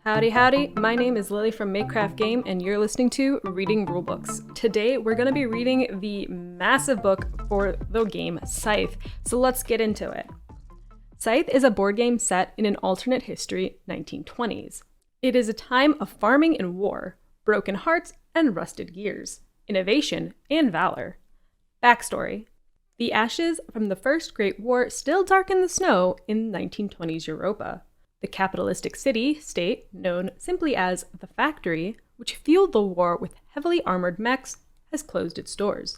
Howdy howdy, my name is Lily from Makecraft Game and you're listening to Reading Rulebooks. Today we're going to be reading the massive book for the game Scythe, so let's get into it. Scythe is a board game set in an alternate history 1920s. It is a time of farming and war, broken hearts and rusted gears, innovation and valor. Backstory. The ashes from the First Great War still darken the snow in 1920s Europa. The capitalistic city-state, known simply as the Factory, which fueled the war with heavily armored mechs, has closed its doors,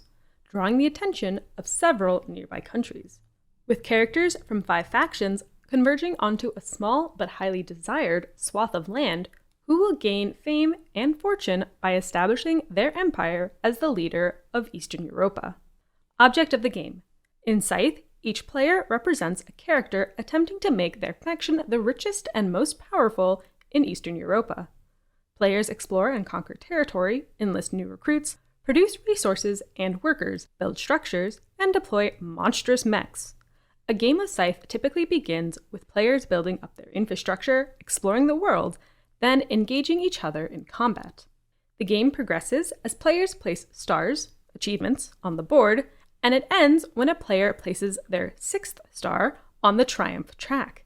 drawing the attention of several nearby countries. With characters from 5 factions converging onto a small but highly desired swath of land, who will gain fame and fortune by establishing their empire as the leader of Eastern Europa. Object of the game. In Scythe, each player represents a character attempting to make their faction the richest and most powerful in Eastern Europa. Players explore and conquer territory, enlist new recruits, produce resources and workers, build structures, and deploy monstrous mechs. A game of Scythe typically begins with players building up their infrastructure, exploring the world, then engaging each other in combat. The game progresses as players place stars, achievements, on the board, and it ends when a player places their 6th star on the triumph track.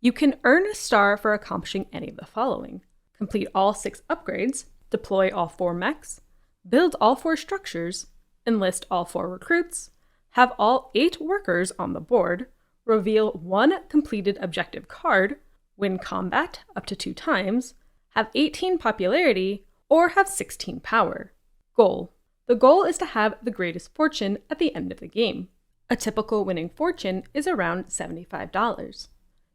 You can earn a star for accomplishing any of the following: complete all 6 upgrades, deploy all 4 mechs, build all 4 structures, enlist all 4 recruits, have all 8 workers on the board, reveal 1 completed objective card, win combat up to 2 times, have 18 popularity, or have 16 power. Goal. The goal is to have the greatest fortune at the end of the game. A typical winning fortune is around $75.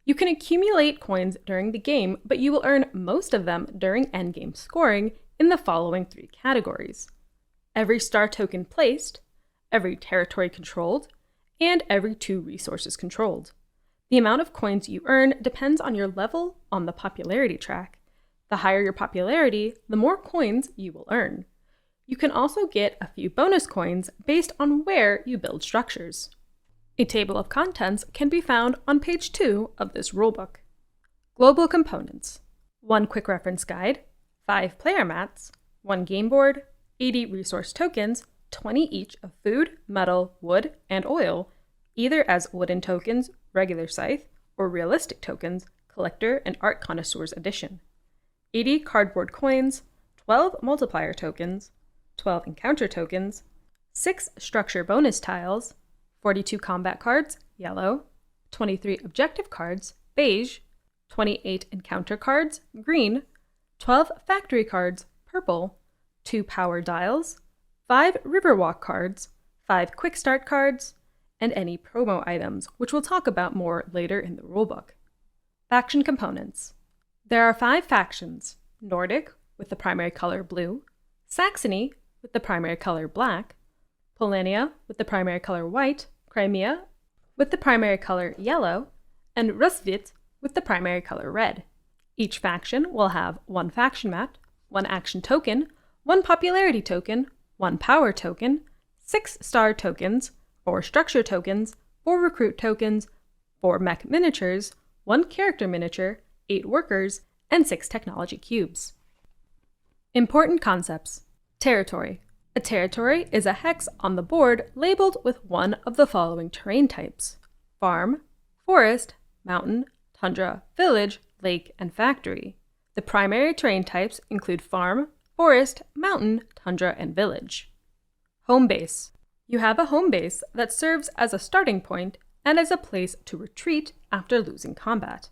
You can accumulate coins during the game, but you will earn most of them during endgame scoring in the following 3 categories: every star token placed, every territory controlled, and every 2 resources controlled. The amount of coins you earn depends on your level on the popularity track. The higher your popularity, the more coins you will earn. You can also get a few bonus coins based on where you build structures. A table of contents can be found on page 2 of this rulebook. Global components: 1 quick reference guide, 5 player mats, 1 game board, 80 resource tokens, 20 each of food, metal, wood, and oil, either as wooden tokens, regular Scythe, or realistic tokens, collector and art connoisseurs edition. 80 cardboard coins, 12 multiplier tokens, 12 encounter tokens, 6 structure bonus tiles, 42 combat cards, yellow, 23 objective cards, beige, 28 encounter cards, green, 12 factory cards, purple, 2 power dials, 5 Riverwalk cards, 5 quick start cards, and any promo items, which we'll talk about more later in the rulebook. Faction components. There are 5 factions: Nordic, with the primary color blue, Saxony, with the primary color black, Polania, with the primary color white, Crimea, with the primary color yellow, and Rusvit, with the primary color red. Each faction will have 1 faction mat, 1 action token, 1 popularity token, 1 power token, 6 star tokens, 4 structure tokens, 4 recruit tokens, 4 mech miniatures, 1 character miniature, 8 workers, and 6 technology cubes. Important concepts. Territory. A territory is a hex on the board labeled with one of the following terrain types: farm, forest, mountain, tundra, village, lake, and factory. The primary terrain types include farm, forest, mountain, tundra, and village. Home base. You have a home base that serves as a starting point and as a place to retreat after losing combat.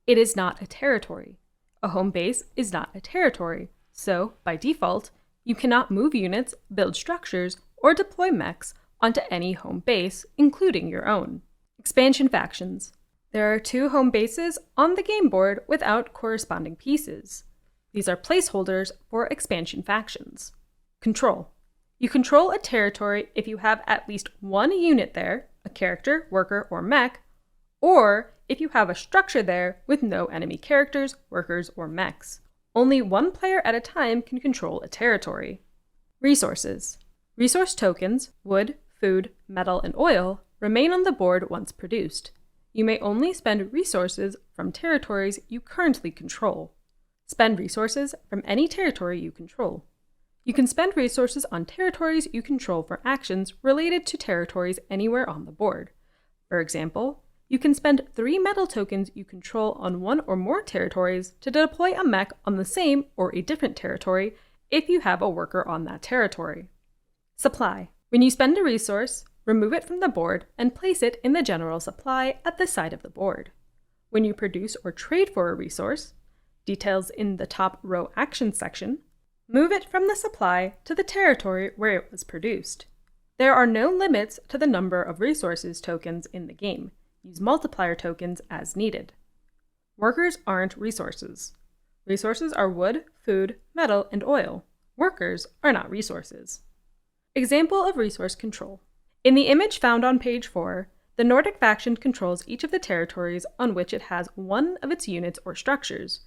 It is not a territory. A home base is not a territory, so, by default, you cannot move units, build structures, or deploy mechs onto any home base, including your own. Expansion factions. There are 2 home bases on the game board without corresponding pieces. These are placeholders for expansion factions. Control. You control a territory if you have at least 1 unit there, a character, worker, or mech, or if you have a structure there with no enemy characters, workers, or mechs. Only 1 player at a time can control a territory. Resources. Resource tokens, wood, food, metal, and oil, remain on the board once produced. You may only spend resources from territories you currently control. Spend resources from any territory you control. You can spend resources on territories you control for actions related to territories anywhere on the board. For example, you can spend 3 metal tokens you control on one or more territories to deploy a mech on the same or a different territory if you have a worker on that territory. Supply. When you spend a resource, remove it from the board and place it in the general supply at the side of the board. When you produce or trade for a resource, details in the top row action section, move it from the supply to the territory where it was produced. There are no limits to the number of resources tokens in the game. Use multiplier tokens as needed. Workers aren't resources. Resources are wood, food, metal, and oil. Workers are not resources. Example of resource control. In the image found on page 4, the Nordic faction controls each of the territories on which it has one of its units or structures.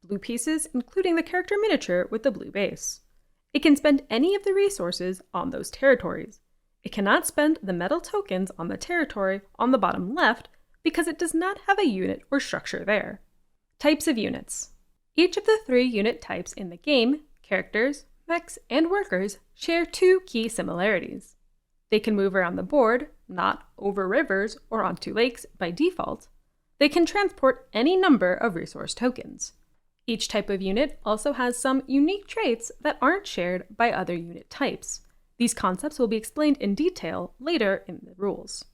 Blue pieces, including the character miniature with the blue base. It can spend any of the resources on those territories. It cannot spend the metal tokens on the territory on the bottom left because it does not have a unit or structure there. Types of units. Each of the 3 unit types in the game, characters, mechs, and workers, share 2 key similarities. They can move around the board, not over rivers or onto lakes by default. They can transport any number of resource tokens. Each type of unit also has some unique traits that aren't shared by other unit types. These concepts will be explained in detail later in the rules.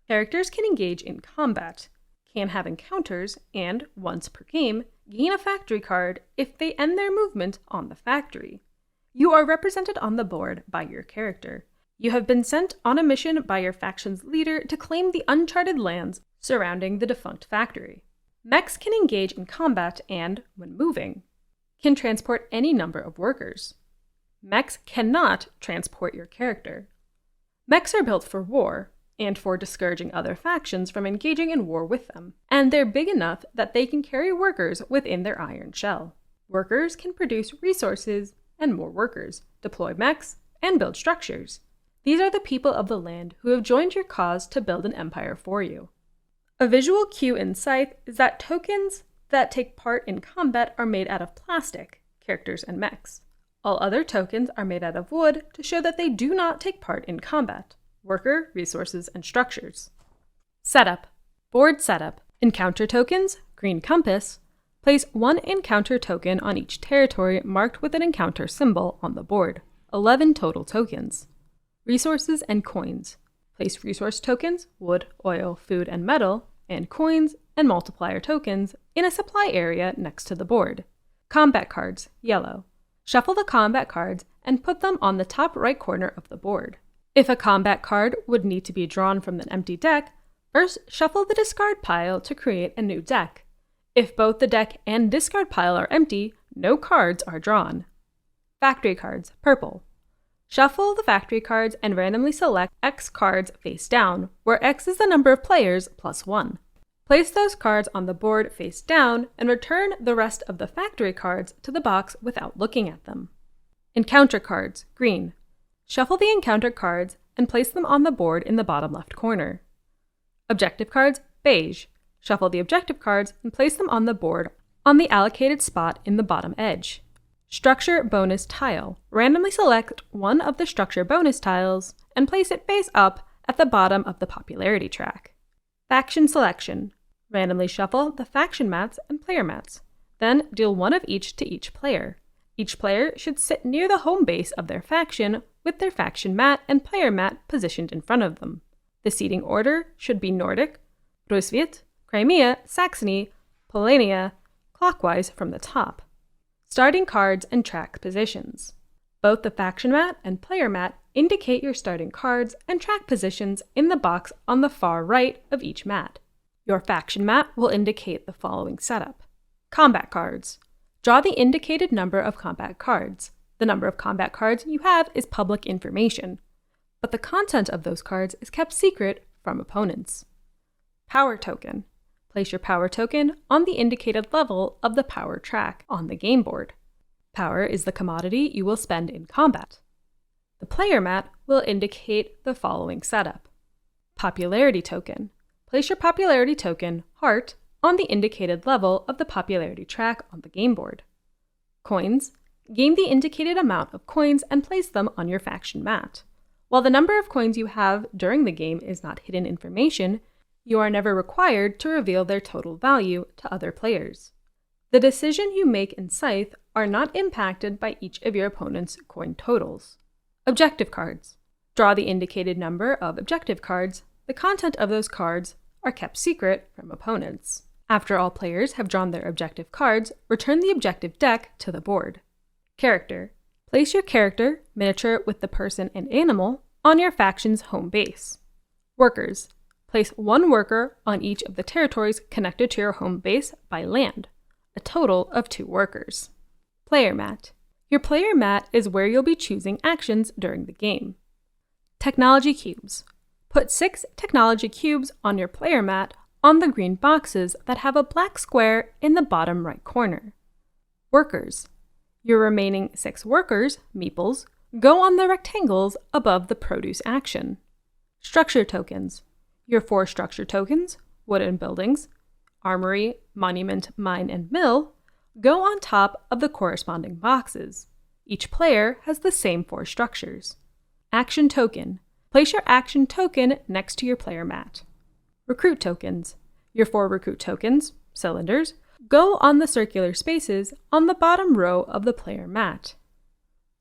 Characters can engage in combat, can have encounters, and, once per game, gain a factory card if they end their movement on the factory. You are represented on the board by your character. You have been sent on a mission by your faction's leader to claim the uncharted lands surrounding the defunct factory. Mechs can engage in combat and, when moving, can transport any number of workers. Mechs cannot transport your character. Mechs are built for war, and for discouraging other factions from engaging in war with them, and they're big enough that they can carry workers within their iron shell. Workers can produce resources and more workers, deploy mechs, and build structures. These are the people of the land who have joined your cause to build an empire for you. A visual cue in Scythe is that tokens that take part in combat are made out of plastic, characters and mechs. All other tokens are made out of wood to show that they do not take part in combat, worker, resources, and structures. Setup. Board setup. Encounter tokens, green compass. Place 1 encounter token on each territory marked with an encounter symbol on the board. 11 total tokens. Resources and coins. Place resource tokens, wood, oil, food, and metal, and coins and multiplier tokens in a supply area next to the board. Combat cards, yellow. Shuffle the combat cards and put them on the top right corner of the board. If a combat card would need to be drawn from an empty deck, first shuffle the discard pile to create a new deck. If both the deck and discard pile are empty, no cards are drawn. Factory cards, purple. Shuffle the factory cards and randomly select X cards face down, where X is the number of players plus 1. Place those cards on the board face down and return the rest of the factory cards to the box without looking at them. Encounter cards, green. Shuffle the encounter cards and place them on the board in the bottom left corner. Objective cards, beige. Shuffle the objective cards and place them on the board on the allocated spot in the bottom edge. Structure bonus tile. Randomly select one of the structure bonus tiles and place it face up at the bottom of the popularity track. Faction selection. Randomly shuffle the faction mats and player mats. Then deal 1 of each to each player. Each player should sit near the home base of their faction with their faction mat and player mat positioned in front of them. The seating order should be Nordic, Rusviet, Crimea, Saxony, Polania, clockwise from the top. Starting cards and track positions. Both the faction mat and player mat indicate your starting cards and track positions in the box on the far right of each mat. Your faction mat will indicate the following setup. Combat cards. Draw the indicated number of combat cards. The number of combat cards you have is public information, but the content of those cards is kept secret from opponents. Power token. Place your power token on the indicated level of the power track on the game board. Power is the commodity you will spend in combat. The player mat will indicate the following setup. Popularity token. Place your popularity token, heart, on the indicated level of the popularity track on the game board. Coins. Gain the indicated amount of coins and place them on your faction mat. While the number of coins you have during the game is not hidden information, you are never required to reveal their total value to other players. The decisions you make in Scythe are not impacted by each of your opponent's coin totals. Objective cards. Draw the indicated number of objective cards. The content of those cards are kept secret from opponents. After all players have drawn their objective cards, return the objective deck to the board. Character. Place your character, miniature with the person and animal, on your faction's home base. Workers. Place one worker on each of the territories connected to your home base by land, a total of 2 workers. Player mat. Your player mat is where you'll be choosing actions during the game. Technology cubes. Put 6 technology cubes on your player mat on the green boxes that have a black square in the bottom right corner. Workers. Your remaining 6 workers, meeples, go on the rectangles above the produce action. Structure tokens. Your 4 structure tokens, wooden buildings, armory, monument, mine, and mill, go on top of the corresponding boxes. Each player has the same 4 structures. Action token. Place your action token next to your player mat. Recruit tokens. Your 4 recruit tokens, cylinders, go on the circular spaces on the bottom row of the player mat.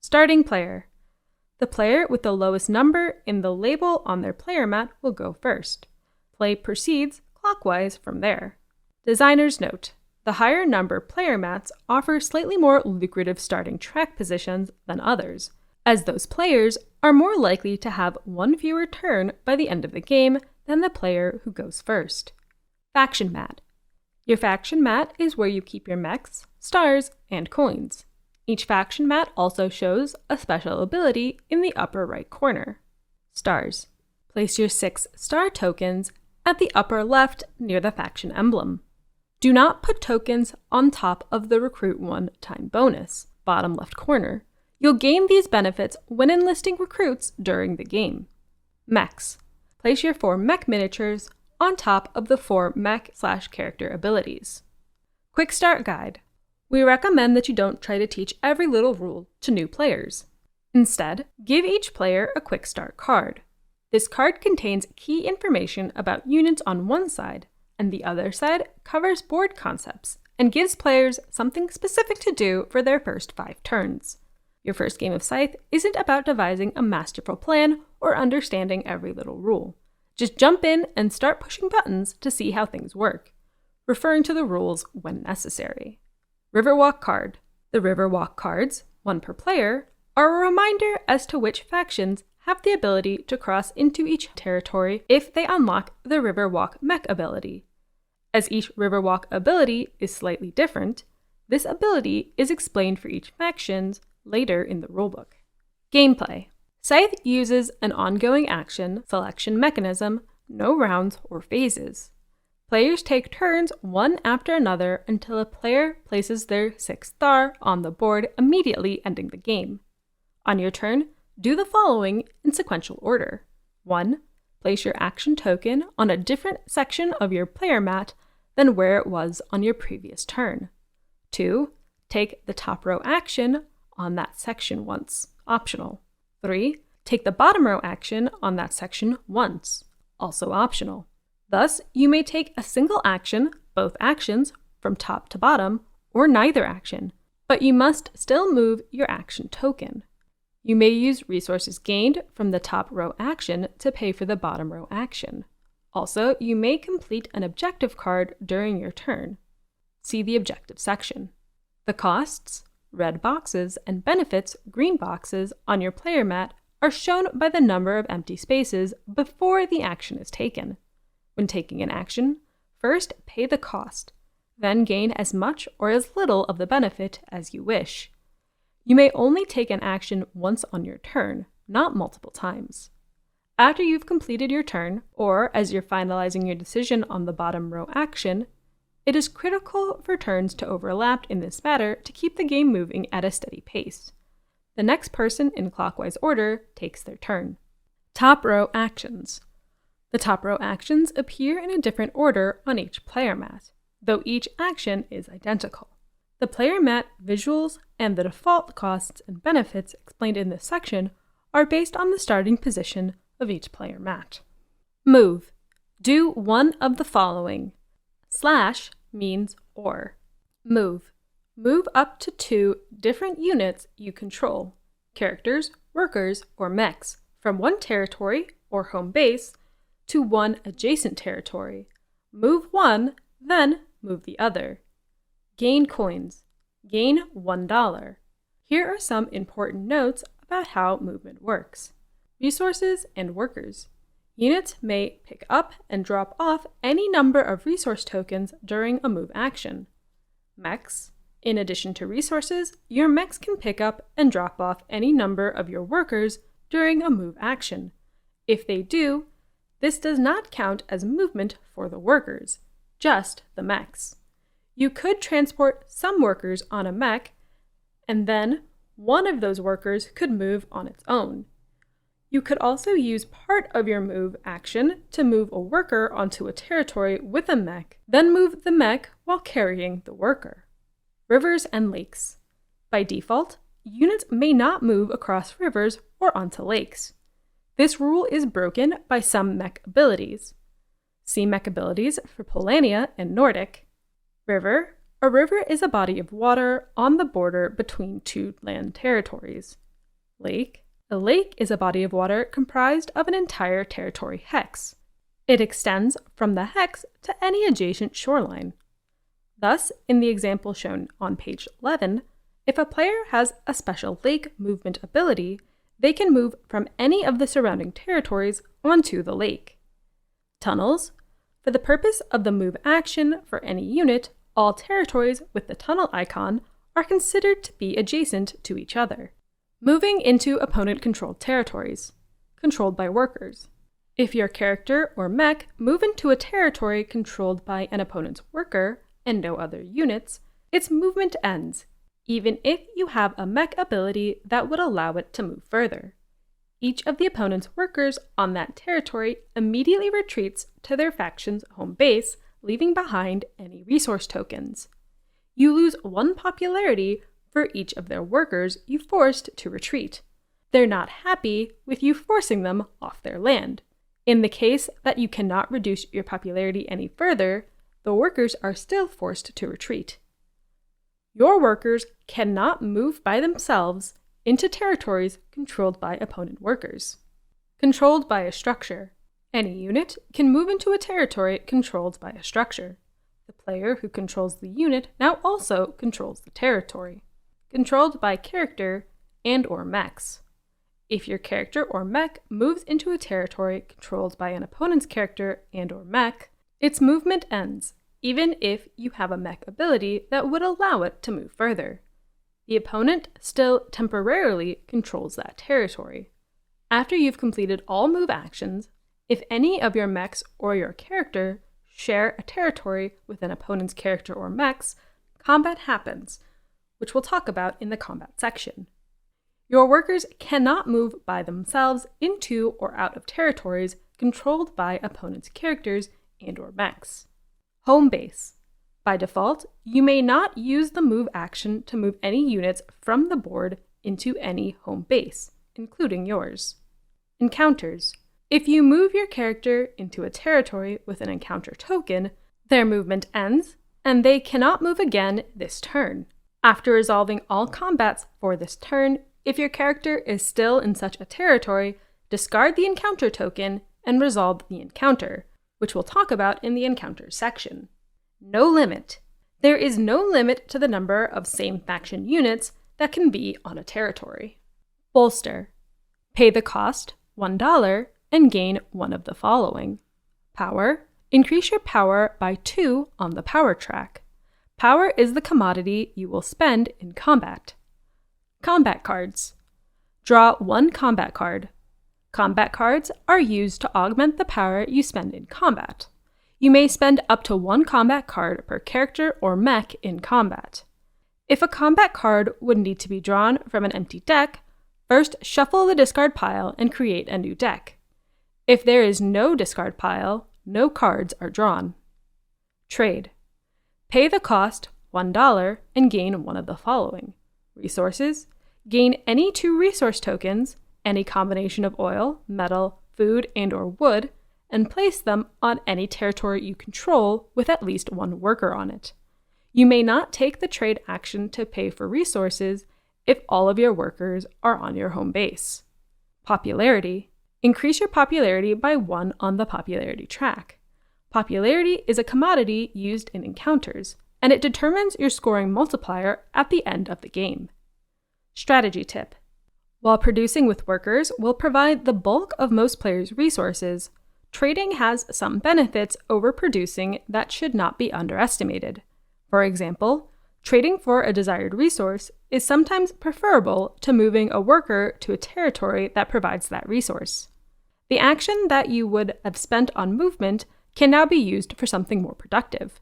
Starting player. The player with the lowest number in the label on their player mat will go first. Play proceeds clockwise from there. Designer's note. The higher number player mats offer slightly more lucrative starting track positions than others, as those players are more likely to have 1 fewer turn by the end of the game than the player who goes first. Faction mat. Your faction mat is where you keep your mechs, stars, and coins. Each faction mat also shows a special ability in the upper right corner. Stars. Place your 6 star tokens at the upper left near the faction emblem. Do not put tokens on top of the Recruit 1-time bonus, bottom left corner. You'll gain these benefits when enlisting recruits during the game. Mechs. Place your 4 mech miniatures on top of the 4 mech/character abilities. Quick Start Guide. We recommend that you don't try to teach every little rule to new players. Instead, give each player a Quick Start card. This card contains key information about units on one side, and the other side covers board concepts and gives players something specific to do for their first 5 turns. Your first game of Scythe isn't about devising a masterful plan or understanding every little rule. Just jump in and start pushing buttons to see how things work, referring to the rules when necessary. Riverwalk card. The Riverwalk cards, 1 per player, are a reminder as to which factions have the ability to cross into each territory if they unlock the Riverwalk mech ability. As each Riverwalk ability is slightly different, this ability is explained for each faction later in the rulebook. Gameplay. Scythe uses an ongoing action selection mechanism, no rounds or phases. Players take turns one after another until a player places their 6th star on the board, immediately ending the game. On your turn, do the following in sequential order. 1. Place your action token on a different section of your player mat than where it was on your previous turn. 2. Take the top row action on that section once, optional. 3. Take the bottom row action on that section once, also optional. Thus, you may take a single action, both actions, from top to bottom, or neither action, but you must still move your action token. You may use resources gained from the top row action to pay for the bottom row action. Also, you may complete an objective card during your turn. See the objective section. The costs, red boxes, and benefits, green boxes, on your player mat are shown by the number of empty spaces before the action is taken. When taking an action, first pay the cost, then gain as much or as little of the benefit as you wish. You may only take an action once on your turn, not multiple times. After you've completed your turn, or as you're finalizing your decision on the bottom row action, it is critical for turns to overlap in this matter to keep the game moving at a steady pace. The next person in clockwise order takes their turn. Top row actions. The top row actions appear in a different order on each player mat, though each action is identical. The player mat visuals and the default costs and benefits explained in this section are based on the starting position of each player mat. Move. Do one of the following. / means or. Move. Move up to 2 different units you control, characters, workers, or mechs, from one territory or home base to one adjacent territory. Move one, then move the other. Gain coins. Gain $1. Here are some important notes about how movement works. Resources and workers. Units may pick up and drop off any number of resource tokens during a move action. Mechs. In addition to resources, your mechs can pick up and drop off any number of your workers during a move action. If they do, this does not count as movement for the workers, just the mechs. You could transport some workers on a mech, and then one of those workers could move on its own. You could also use part of your move action to move a worker onto a territory with a mech, then move the mech while carrying the worker. Rivers and lakes. By default, units may not move across rivers or onto lakes. This rule is broken by some mech abilities. See mech abilities for Polania and Nordic. River. A river is a body of water on the border between 2 land territories. Lake. A lake is a body of water comprised of an entire territory hex. It extends from the hex to any adjacent shoreline. Thus, in the example shown on page 11, if a player has a special lake movement ability, they can move from any of the surrounding territories onto the lake. Tunnels. For the purpose of the move action for any unit, all territories with the tunnel icon are considered to be adjacent to each other. Moving into opponent-controlled territories, controlled by workers. If your character or mech move into a territory controlled by an opponent's worker and no other units, its movement ends, even if you have a mech ability that would allow it to move further. Each of the opponent's workers on that territory immediately retreats to their faction's home base, leaving behind any resource tokens. You lose 1 popularity for each of their workers you forced to retreat. They're not happy with you forcing them off their land. In the case that you cannot reduce your popularity any further, the workers are still forced to retreat. Your workers cannot move by themselves into territories controlled by opponent workers. Controlled by a structure. Any unit can move into a territory controlled by a structure. The player who controls the unit now also controls the territory. Controlled by character and/or mechs. If your character or mech moves into a territory controlled by an opponent's character and/or mech, its movement ends, even if you have a mech ability that would allow it to move further. The opponent still temporarily controls that territory. After you've completed all move actions, if any of your mechs or your character share a territory with an opponent's character or mechs, combat happens, which we'll talk about in the combat section. Your workers cannot move by themselves into or out of territories controlled by opponents' characters and/or mechs. Home base. By default, you may not use the move action to move any units from the board into any home base, including yours. Encounters. If you move your character into a territory with an encounter token, their movement ends, and they cannot move again this turn. After resolving all combats for this turn, if your character is still in such a territory, discard the encounter token and resolve the encounter, which we'll talk about in the encounters section. No limit. There is no limit to the number of same faction units that can be on a territory. Bolster. Pay the cost, $1, and gain one of the following. Power. Increase your power by 2 on the power track. Power is the commodity you will spend in combat. Combat cards. Draw 1 combat card. Combat cards are used to augment the power you spend in combat. You may spend up to 1 combat card per character or mech in combat. If a combat card would need to be drawn from an empty deck, first shuffle the discard pile and create a new deck. If there is no discard pile, no cards are drawn. Trade. Pay the cost, $1 and gain one of the following. Resources. Gain any 2 resource tokens, any combination of oil, metal, food, and/or wood, and place them on any territory you control with at least 1 worker on it. You may not take the trade action to pay for resources if all of your workers are on your home base. Popularity. Increase your popularity by 1 on the popularity track. Popularity is a commodity used in encounters, and it determines your scoring multiplier at the end of the game. Strategy tip. While producing with workers will provide the bulk of most players' resources, trading has some benefits over producing that should not be underestimated. For example, trading for a desired resource is sometimes preferable to moving a worker to a territory that provides that resource. The action that you would have spent on movement can now be used for something more productive.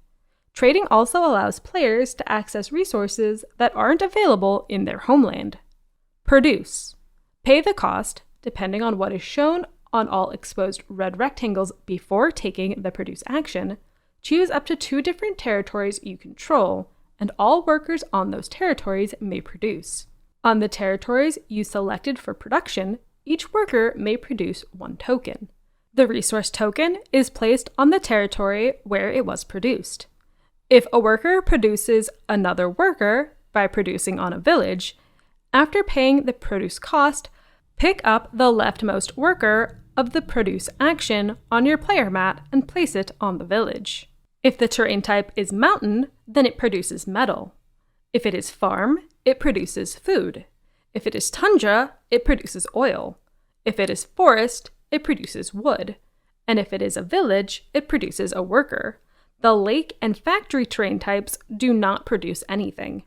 Trading also allows players to access resources that aren't available in their homeland. Produce. Pay the cost, depending on what is shown on all exposed red rectangles before taking the produce action. Choose up to 2 different territories you control, and all workers on those territories may produce. On the territories you selected for production, each worker may produce 1 token. The resource token is placed on the territory where it was produced. If a worker produces another worker by producing on a village, after paying the produce cost, pick up the leftmost worker of the produce action on your player mat and place it on the village. If the terrain type is mountain, then it produces metal. If it is farm, it produces food. If it is tundra, it produces oil. If it is forest, it produces wood. And if it is a village, it produces a worker. The lake and factory terrain types do not produce anything.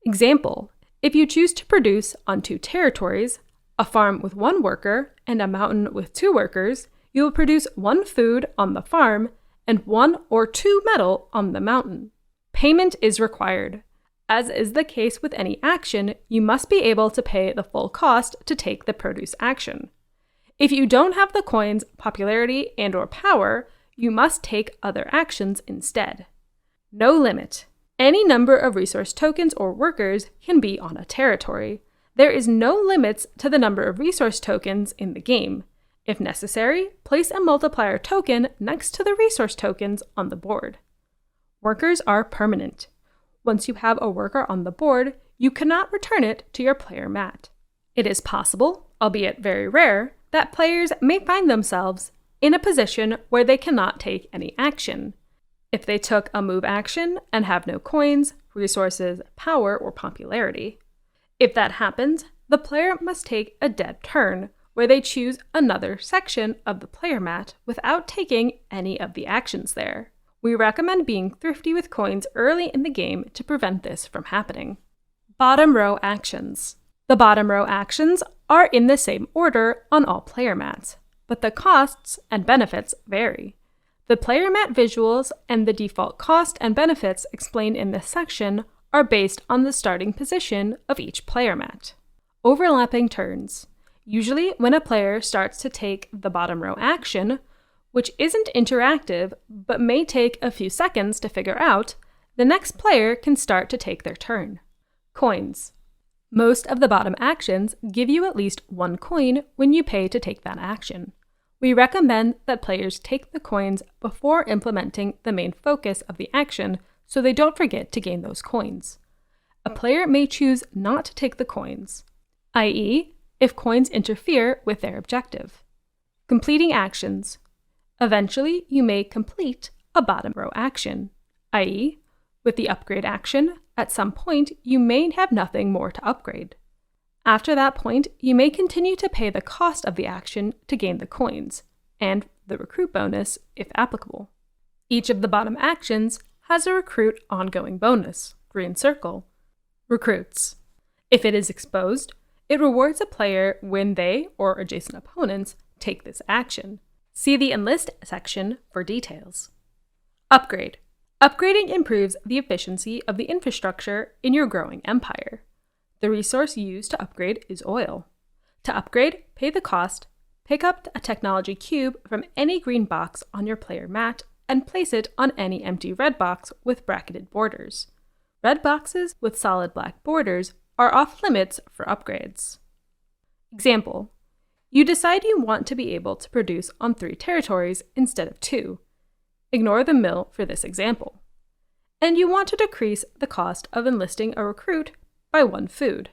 Example, if you choose to produce on 2 territories, a farm with 1 worker and a mountain with 2 workers, you will produce 1 food on the farm and 1 or 2 metal on the mountain. Payment is required. As is the case with any action, you must be able to pay the full cost to take the produce action. If you don't have the coins, popularity, and/or power, you must take other actions instead. No limit. Any number of resource tokens or workers can be on a territory. There is no limits to the number of resource tokens in the game. If necessary, place a multiplier token next to the resource tokens on the board. Workers are permanent. Once you have a worker on the board, you cannot return it to your player mat. It is possible, albeit very rare, that players may find themselves in a position where they cannot take any action. If they took a move action and have no coins, resources, power, or popularity. If that happens, the player must take a dead turn, where they choose another section of the player mat without taking any of the actions there. We recommend being thrifty with coins early in the game to prevent this from happening. Bottom row actions. The bottom row actions are in the same order on all player mats, but the costs and benefits vary. The player mat visuals and the default cost and benefits explained in this section are based on the starting position of each player mat. Overlapping turns. Usually when a player starts to take the bottom row action, which isn't interactive but may take a few seconds to figure out, the next player can start to take their turn. Coins. Most of the bottom actions give you at least 1 coin when you pay to take that action. We recommend that players take the coins before implementing the main focus of the action so they don't forget to gain those coins. A player may choose not to take the coins, i.e., if coins interfere with their objective. Completing actions. Eventually, you may complete a bottom row action, i.e., with the upgrade action, at some point you may have nothing more to upgrade. After that point, you may continue to pay the cost of the action to gain the coins, and the recruit bonus if applicable. Each of the bottom actions has a recruit ongoing bonus, green circle. Recruits. If it is exposed, it rewards a player when they, or adjacent opponents, take this action. See the Enlist section for details. Upgrade. Upgrading improves the efficiency of the infrastructure in your growing empire. The resource used to upgrade is oil. To upgrade, pay the cost, pick up a technology cube from any green box on your player mat, and place it on any empty red box with bracketed borders. Red boxes with solid black borders are off limits for upgrades. Example: you decide you want to be able to produce on 3 territories instead of 2. Ignore the mill for this example. And you want to decrease the cost of enlisting a recruit by 1 food.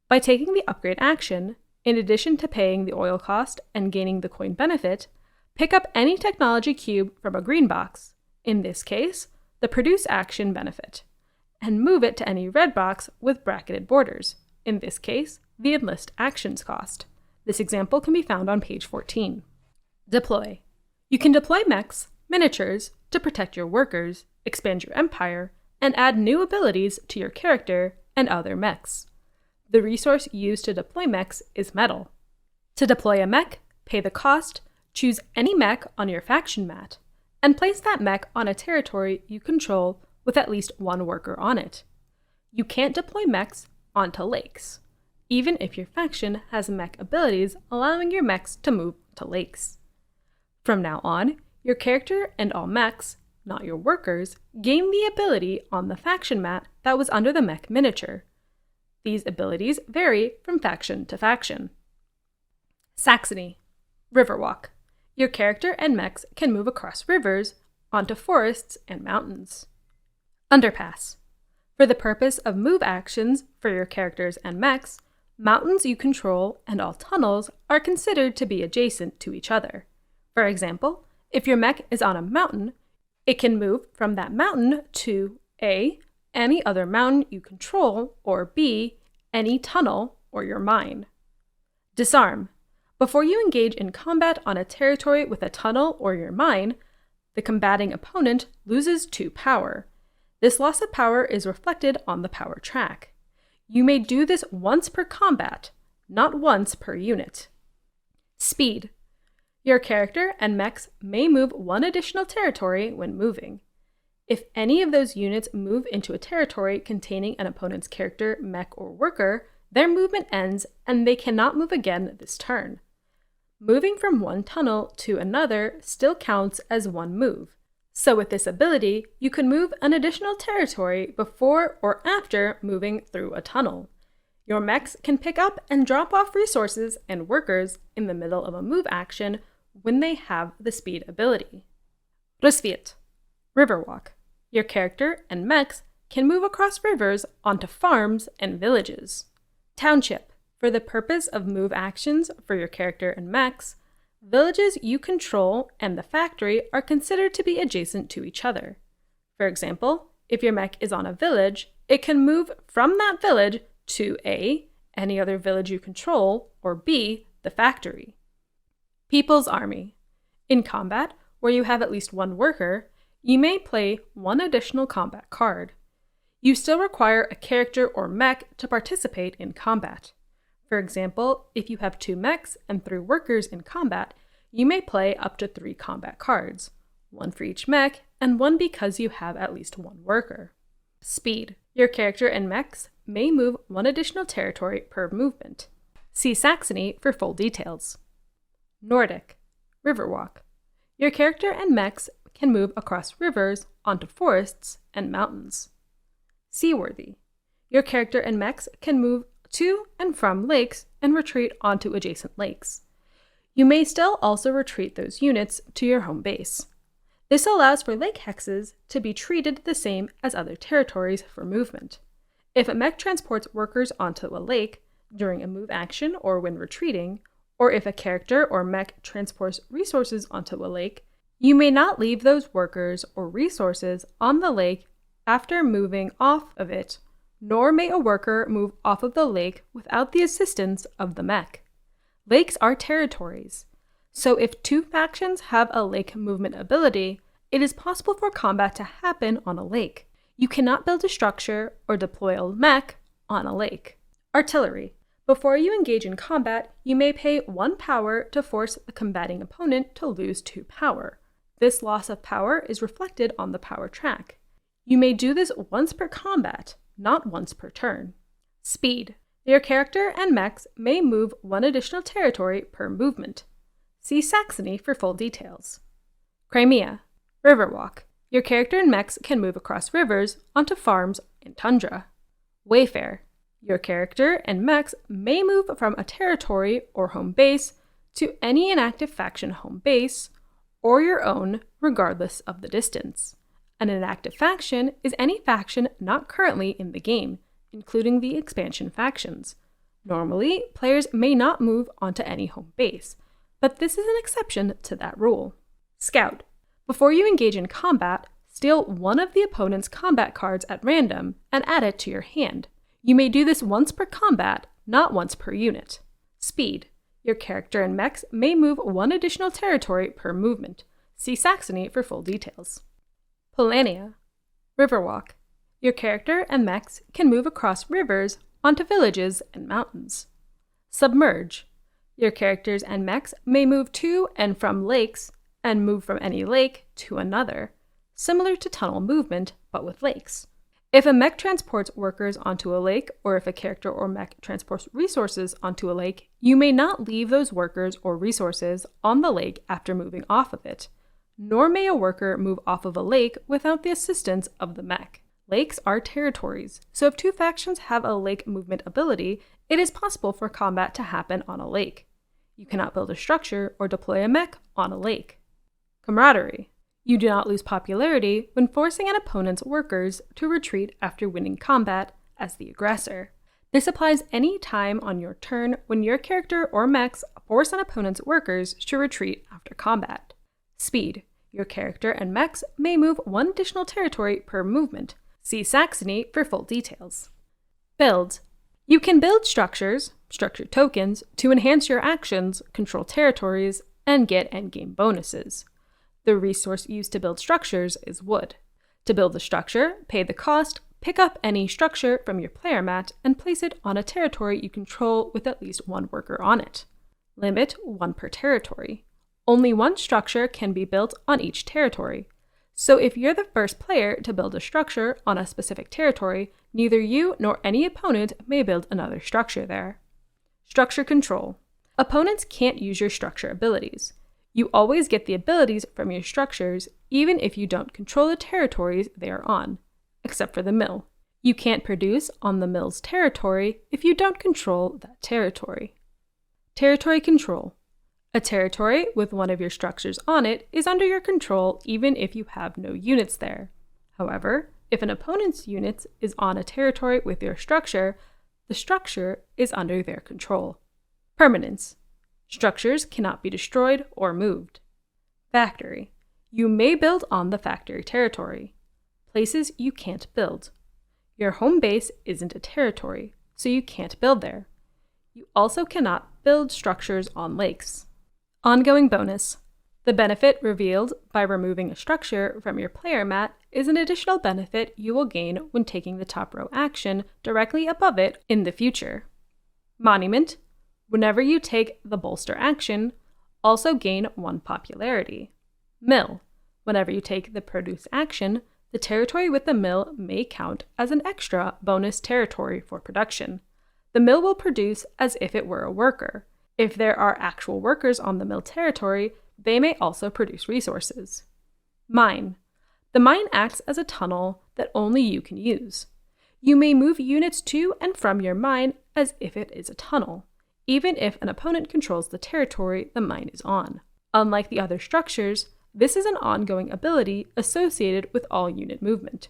By taking the upgrade action, in addition to paying the oil cost and gaining the coin benefit, pick up any technology cube from a green box, in this case, the produce action benefit, and move it to any red box with bracketed borders, in this case, the enlist actions cost. This example can be found on page 14. Deploy. You can deploy mechs, miniatures, to protect your workers, expand your empire, and add new abilities to your character and other mechs. The resource used to deploy mechs is metal. To deploy a mech, pay the cost, choose any mech on your faction mat, and place that mech on a territory you control with at least 1 worker on it. You can't deploy mechs onto lakes, even if your faction has mech abilities allowing your mechs to move to lakes. From now on, your character and all mechs, not your workers, gain the ability on the faction mat that was under the mech miniature. These abilities vary from faction to faction. Saxony. Riverwalk. Your character and mechs can move across rivers, onto forests and mountains. Underpass. For the purpose of move actions for your characters and mechs, mountains you control and all tunnels are considered to be adjacent to each other. For example, if your mech is on a mountain, it can move from that mountain to A, any other mountain you control, or B, any tunnel or your mine. Disarm. Before you engage in combat on a territory with a tunnel or your mine, the combating opponent loses 2 power. This loss of power is reflected on the power track. You may do this once per combat, not once per unit. Speed. Your character and mechs may move 1 additional territory when moving. If any of those units move into a territory containing an opponent's character, mech, or worker, their movement ends and they cannot move again this turn. Moving from 1 tunnel to another still counts as 1 move. So with this ability, you can move an additional territory before or after moving through a tunnel. Your mechs can pick up and drop off resources and workers in the middle of a move action when they have the speed ability. Rozsviet. Riverwalk. Your character and mechs can move across rivers onto farms and villages. Township. For the purpose of move actions for your character and mechs, villages you control and the factory are considered to be adjacent to each other. For example, if your mech is on a village, it can move from that village to A, any other village you control, or B, the factory. People's Army. In combat, where you have at least 1 worker, you may play 1 additional combat card. You still require a character or mech to participate in combat. For example, if you have 2 mechs and 3 workers in combat, you may play up to 3 combat cards, 1 for each mech, and 1 because you have at least 1 worker. Speed. Your character and mechs may move 1 additional territory per movement. See Saxony for full details. Nordic. Riverwalk. Your character and mechs can move across rivers onto forests and mountains. Seaworthy. Your character and mechs can move to and from lakes and retreat onto adjacent lakes. You may still also retreat those units to your home base. This allows for lake hexes to be treated the same as other territories for movement. If a mech transports workers onto a lake during a move action or when retreating, or if a character or mech transports resources onto a lake, you may not leave those workers or resources on the lake after moving off of it, nor may a worker move off of the lake without the assistance of the mech. Lakes are territories, so if 2 factions have a lake movement ability, it is possible for combat to happen on a lake. You cannot build a structure or deploy a mech on a lake. Artillery. Before you engage in combat, you may pay 1 power to force the combating opponent to lose 2 power. This loss of power is reflected on the power track. You may do this once per combat, not once per turn. Speed. Your character and mechs may move 1 additional territory per movement. See Saxony for full details. Crimea. Riverwalk. Your character and mechs can move across rivers onto farms and tundra. Wayfare. Your character and mechs may move from a territory or home base to any inactive faction home base, or your own, regardless of the distance. An inactive faction is any faction not currently in the game, including the expansion factions. Normally, players may not move onto any home base, but this is an exception to that rule. Scout. Before you engage in combat, steal one of the opponent's combat cards at random and add it to your hand. You may do this once per combat, not once per unit. Speed. Your character and mechs may move one additional territory per movement. See Saxony for full details. Polania. Riverwalk. Your character and mechs can move across rivers onto villages and mountains. Submerge. Your characters and mechs may move to and from lakes and move from any lake to another, similar to tunnel movement, but with lakes. If a mech transports workers onto a lake, or if a character or mech transports resources onto a lake, you may not leave those workers or resources on the lake after moving off of it, nor may a worker move off of a lake without the assistance of the mech. Lakes are territories, so if two factions have a lake movement ability, it is possible for combat to happen on a lake. You cannot build a structure or deploy a mech on a lake. Camaraderie. You do not lose popularity when forcing an opponent's workers to retreat after winning combat as the aggressor. This applies any time on your turn when your character or mechs force an opponent's workers to retreat after combat. Speed. Your character and mechs may move one additional territory per movement. See Saxony for full details. Build. You can build structures, structure tokens, to enhance your actions, control territories, and get endgame bonuses. The resource used to build structures is wood. To build the structure, pay the cost, pick up any structure from your player mat, and place it on a territory you control with at least one worker on it. Limit 1 per territory. Only one structure can be built on each territory. So if you're the first player to build a structure on a specific territory, neither you nor any opponent may build another structure there. Structure control. Opponents can't use your structure abilities. You always get the abilities from your structures, even if you don't control the territories they are on, except for the mill. You can't produce on the mill's territory if you don't control that territory. Territory control. A territory with one of your structures on it is under your control even if you have no units there. However, if an opponent's unit is on a territory with your structure, the structure is under their control. Permanence. Structures cannot be destroyed or moved. Factory. You may build on the factory territory. Places you can't build. Your home base isn't a territory, so you can't build there. You also cannot build structures on lakes. Ongoing bonus. The benefit revealed by removing a structure from your player mat is an additional benefit you will gain when taking the top row action directly above it in the future. Monument. Whenever you take the bolster action, also gain 1 popularity. Mill. Whenever you take the produce action, the territory with the mill may count as an extra bonus territory for production. The mill will produce as if it were a worker. If there are actual workers on the mill territory, they may also produce resources. Mine. The mine acts as a tunnel that only you can use. You may move units to and from your mine as if it is a tunnel, even if an opponent controls the territory the mine is on. Unlike the other structures, this is an ongoing ability associated with all unit movement.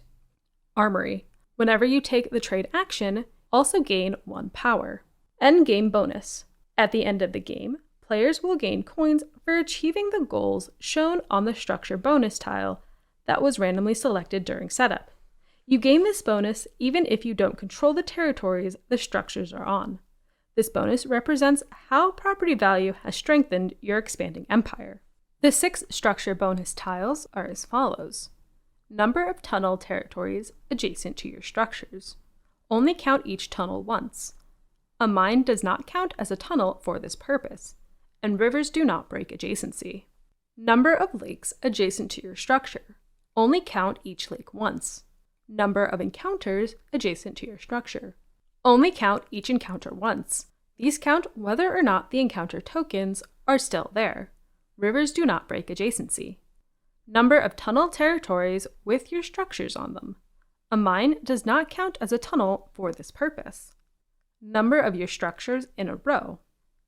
Armory. Whenever you take the trade action, also gain 1 power. Endgame bonus. At the end of the game, players will gain coins for achieving the goals shown on the structure bonus tile that was randomly selected during setup. You gain this bonus even if you don't control the territories the structures are on. This bonus represents how property value has strengthened your expanding empire. The 6 structure bonus tiles are as follows. Number of tunnel territories adjacent to your structures. Only count each tunnel once. A mine does not count as a tunnel for this purpose, and rivers do not break adjacency. Number of lakes adjacent to your structure. Only count each lake once. Number of encounters adjacent to your structure. Only count each encounter once. These count whether or not the encounter tokens are still there. Rivers do not break adjacency. Number of tunnel territories with your structures on them. A mine does not count as a tunnel for this purpose. Number of your structures in a row.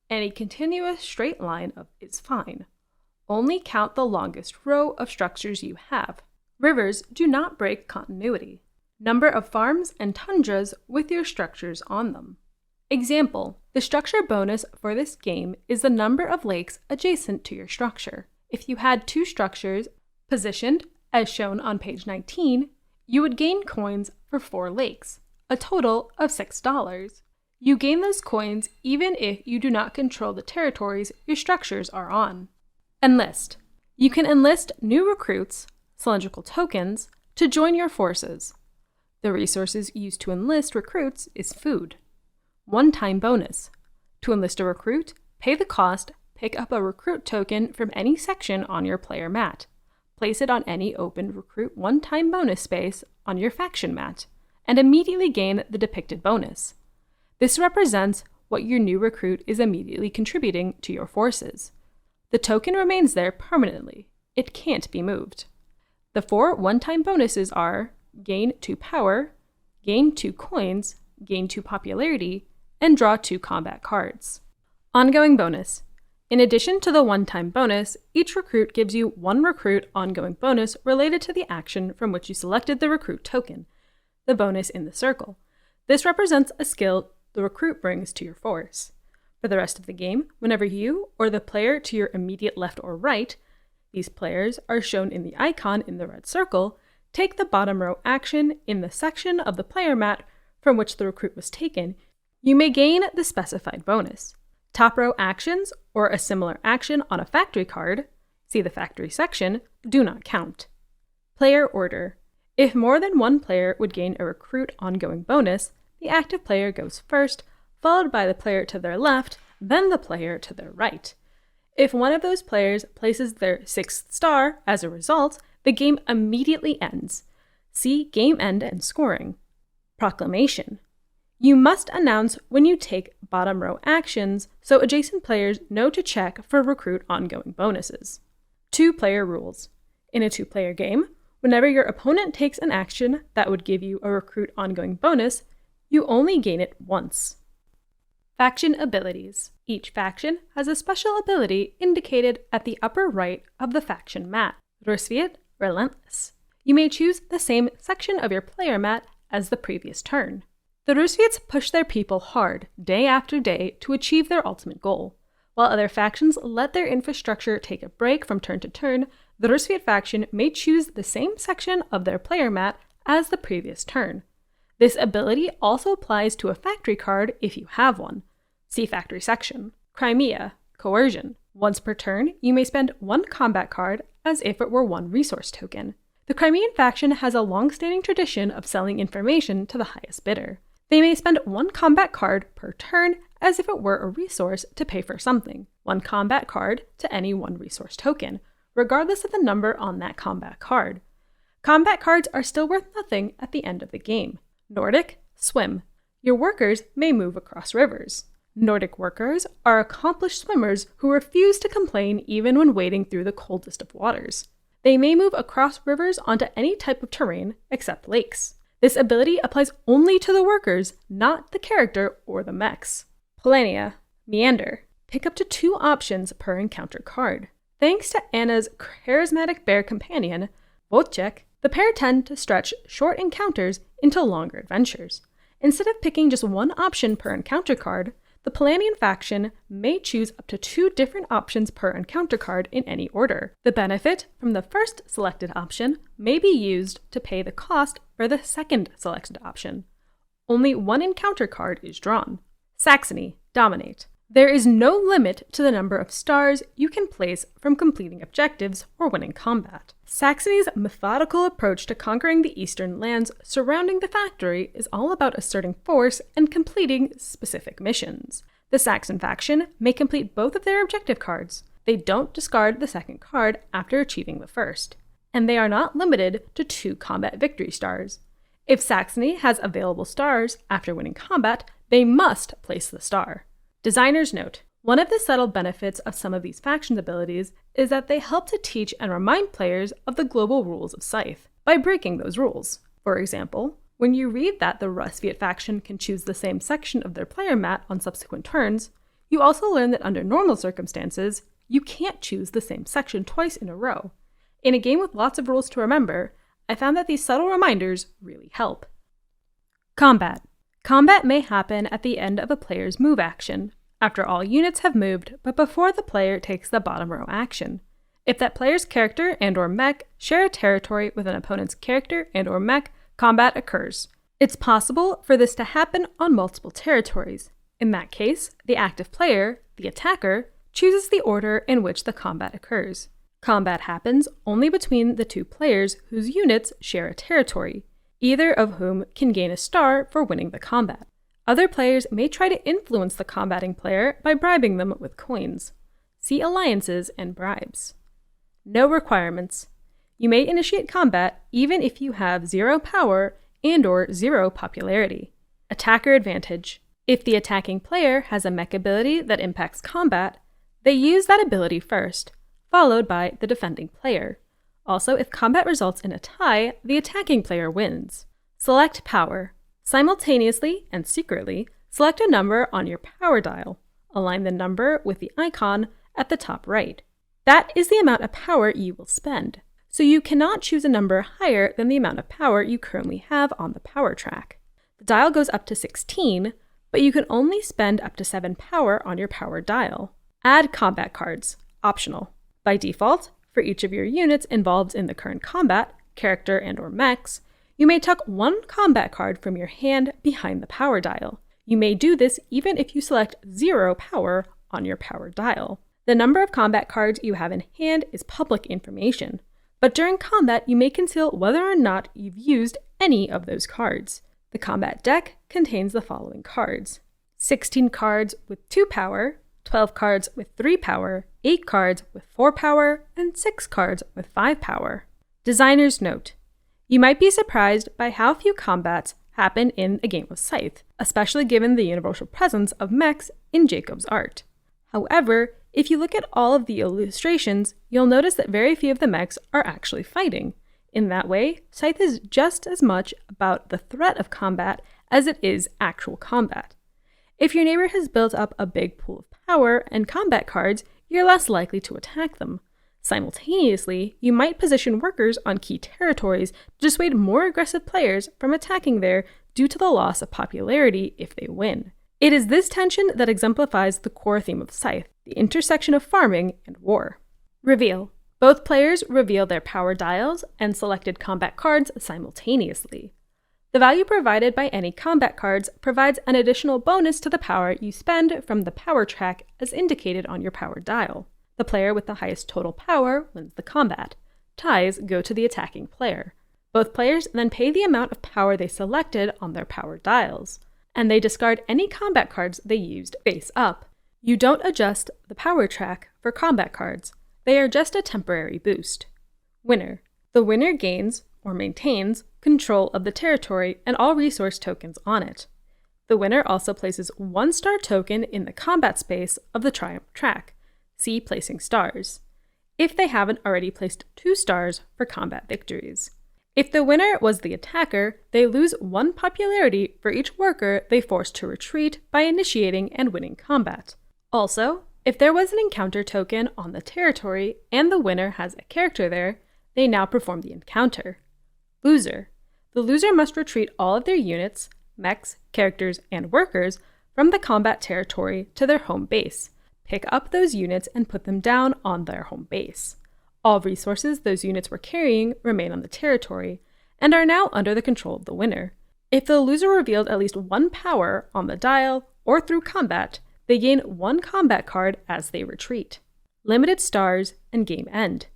Any continuous straight line is fine. Only count the longest row of structures you have. Rivers do not break continuity. Number of farms and tundras with your structures on them. Example, the structure bonus for this game is the number of lakes adjacent to your structure. If you had 2 structures positioned as shown on page 19, you would gain coins for 4 lakes, a total of $6. You gain those coins even if you do not control the territories your structures are on. Enlist. You can enlist new recruits, cylindrical tokens, to join your forces. The resources used to enlist recruits is food. One-time bonus. To enlist a recruit, pay the cost, pick up a recruit token from any section on your player mat. Place it on any open recruit one-time bonus space on your faction mat, and immediately gain the depicted bonus. This represents what your new recruit is immediately contributing to your forces. The token remains there permanently. It can't be moved. The 4 one-time bonuses are gain 2 power, gain 2 coins, gain 2 popularity, and draw 2 combat cards. Ongoing bonus. In addition to the one-time bonus, each recruit gives you 1 recruit ongoing bonus related to the action from which you selected the recruit token, the bonus in the circle. This represents a skill the recruit brings to your force. For the rest of the game, whenever you or the player to your immediate left or right, these players are shown in the icon in the red circle, take the bottom row action in the section of the player mat from which the recruit was taken, you may gain the specified bonus. Top row actions or a similar action on a factory card, see the factory section, do not count. Player order. If more than 1 player would gain a recruit ongoing bonus, the active player goes first, followed by the player to their left, then the player to their right. If one of those players places their 6th star as a result, the game immediately ends. See Game End and Scoring. Proclamation. You must announce when you take bottom row actions so adjacent players know to check for recruit ongoing bonuses. 2-player rules. In a 2-player game, whenever your opponent takes an action that would give you a recruit ongoing bonus, you only gain it once. Faction abilities. Each faction has a special ability indicated at the upper right of the faction mat. Rozsviet, Relentless. You may choose the same section of your player mat as the previous turn. The Rozsviets push their people hard, day after day, to achieve their ultimate goal. While other factions let their infrastructure take a break from turn to turn, the Rozsviet faction may choose the same section of their player mat as the previous turn. This ability also applies to a factory card if you have one. See factory section. Crimea, Coercion. Once per turn, you may spend 1 combat card as if it were 1 resource token. The Crimean faction has a long-standing tradition of selling information to the highest bidder. They may spend 1 combat card per turn as if it were a resource to pay for something, 1 combat card to any 1 resource token, regardless of the number on that combat card. Combat cards are still worth nothing at the end of the game. Nordic, Swim. Your workers may move across rivers. Nordic workers are accomplished swimmers who refuse to complain even when wading through the coldest of waters. They may move across rivers onto any type of terrain except lakes. This ability applies only to the workers, not the character or the mechs. Polania, Meander. Pick up to 2 options per encounter card. Thanks to Anna's charismatic bear companion, Wojciech, the pair tend to stretch short encounters into longer adventures. Instead of picking just 1 option per encounter card, the Polanian faction may choose up to 2 different options per encounter card in any order. The benefit from the first selected option may be used to pay the cost for the second selected option. Only 1 encounter card is drawn. Saxony, Dominate. There is no limit to the number of stars you can place from completing objectives or winning combat. Saxony's methodical approach to conquering the eastern lands surrounding the factory is all about asserting force and completing specific missions. The Saxon faction may complete both of their objective cards. They don't discard the second card after achieving the first. And they are not limited to 2 combat victory stars. If Saxony has available stars after winning combat, they must place the star. Designer's note. One of the subtle benefits of some of these factions' abilities is that they help to teach and remind players of the global rules of Scythe by breaking those rules. For example, when you read that the Rustviet faction can choose the same section of their player mat on subsequent turns, you also learn that under normal circumstances, you can't choose the same section twice in a row. In a game with lots of rules to remember, I found that these subtle reminders really help. Combat. Combat may happen at the end of a player's move action, after all units have moved, but before the player takes the bottom row action. If that player's character and/or mech share a territory with an opponent's character and/or mech, combat occurs. It's possible for this to happen on multiple territories. In that case, the active player, the attacker, chooses the order in which the combat occurs. Combat happens only between the two players whose units share a territory, either of whom can gain a star for winning the combat. Other players may try to influence the combating player by bribing them with coins. See Alliances and Bribes. No requirements. You may initiate combat even if you have 0 power and/or 0 popularity. Attacker advantage. If the attacking player has a mech ability that impacts combat, they use that ability first, followed by the defending player. Also, if combat results in a tie, the attacking player wins. Select power. Simultaneously and secretly, select a number on your power dial. Align the number with the icon at the top right. That is the amount of power you will spend, so you cannot choose a number higher than the amount of power you currently have on the power track. The dial goes up to 16, but you can only spend up to 7 power on your power dial. Add combat cards. Optional. By default, for each of your units involved in the current combat, character and/or mechs, you may tuck 1 combat card from your hand behind the power dial. You may do this even if you select 0 power on your power dial. The number of combat cards you have in hand is public information, but during combat you may conceal whether or not you've used any of those cards. The combat deck contains the following cards: 16 cards with 2 power, 12 cards with 3 power, 8 cards with 4 power, and 6 cards with 5 power. Designer's note. You might be surprised by how few combats happen in a game of Scythe, especially given the universal presence of mechs in Jakub's art. However, if you look at all of the illustrations, you'll notice that very few of the mechs are actually fighting. In that way, Scythe is just as much about the threat of combat as it is actual combat. If your neighbor has built up a big pool of power and combat cards, you're less likely to attack them. Simultaneously, you might position workers on key territories to dissuade more aggressive players from attacking there due to the loss of popularity if they win. It is this tension that exemplifies the core theme of Scythe, the intersection of farming and war. Reveal. Both players reveal their power dials and selected combat cards simultaneously. The value provided by any combat cards provides an additional bonus to the power you spend from the power track as indicated on your power dial. The player with the highest total power wins the combat. Ties go to the attacking player. Both players then pay the amount of power they selected on their power dials, and they discard any combat cards they used face up. You don't adjust the power track for combat cards. They are just a temporary boost. Winner. The winner gains, or maintains, control of the territory and all resource tokens on it. The winner also places 1 star token in the combat space of the triumph track. See placing stars, if they haven't already placed 2 stars for combat victories. If the winner was the attacker, they lose 1 popularity for each worker they force to retreat by initiating and winning combat. Also, if there was an encounter token on the territory and the winner has a character there, they now perform the encounter. Loser. The loser must retreat all of their units, mechs, characters, and workers from the combat territory to their home base. Pick up those units and put them down on their home base. All resources those units were carrying remain on the territory and are now under the control of the winner. If the loser revealed at least 1 power on the dial or through combat, they gain 1 combat card as they retreat. Limited stars and game end.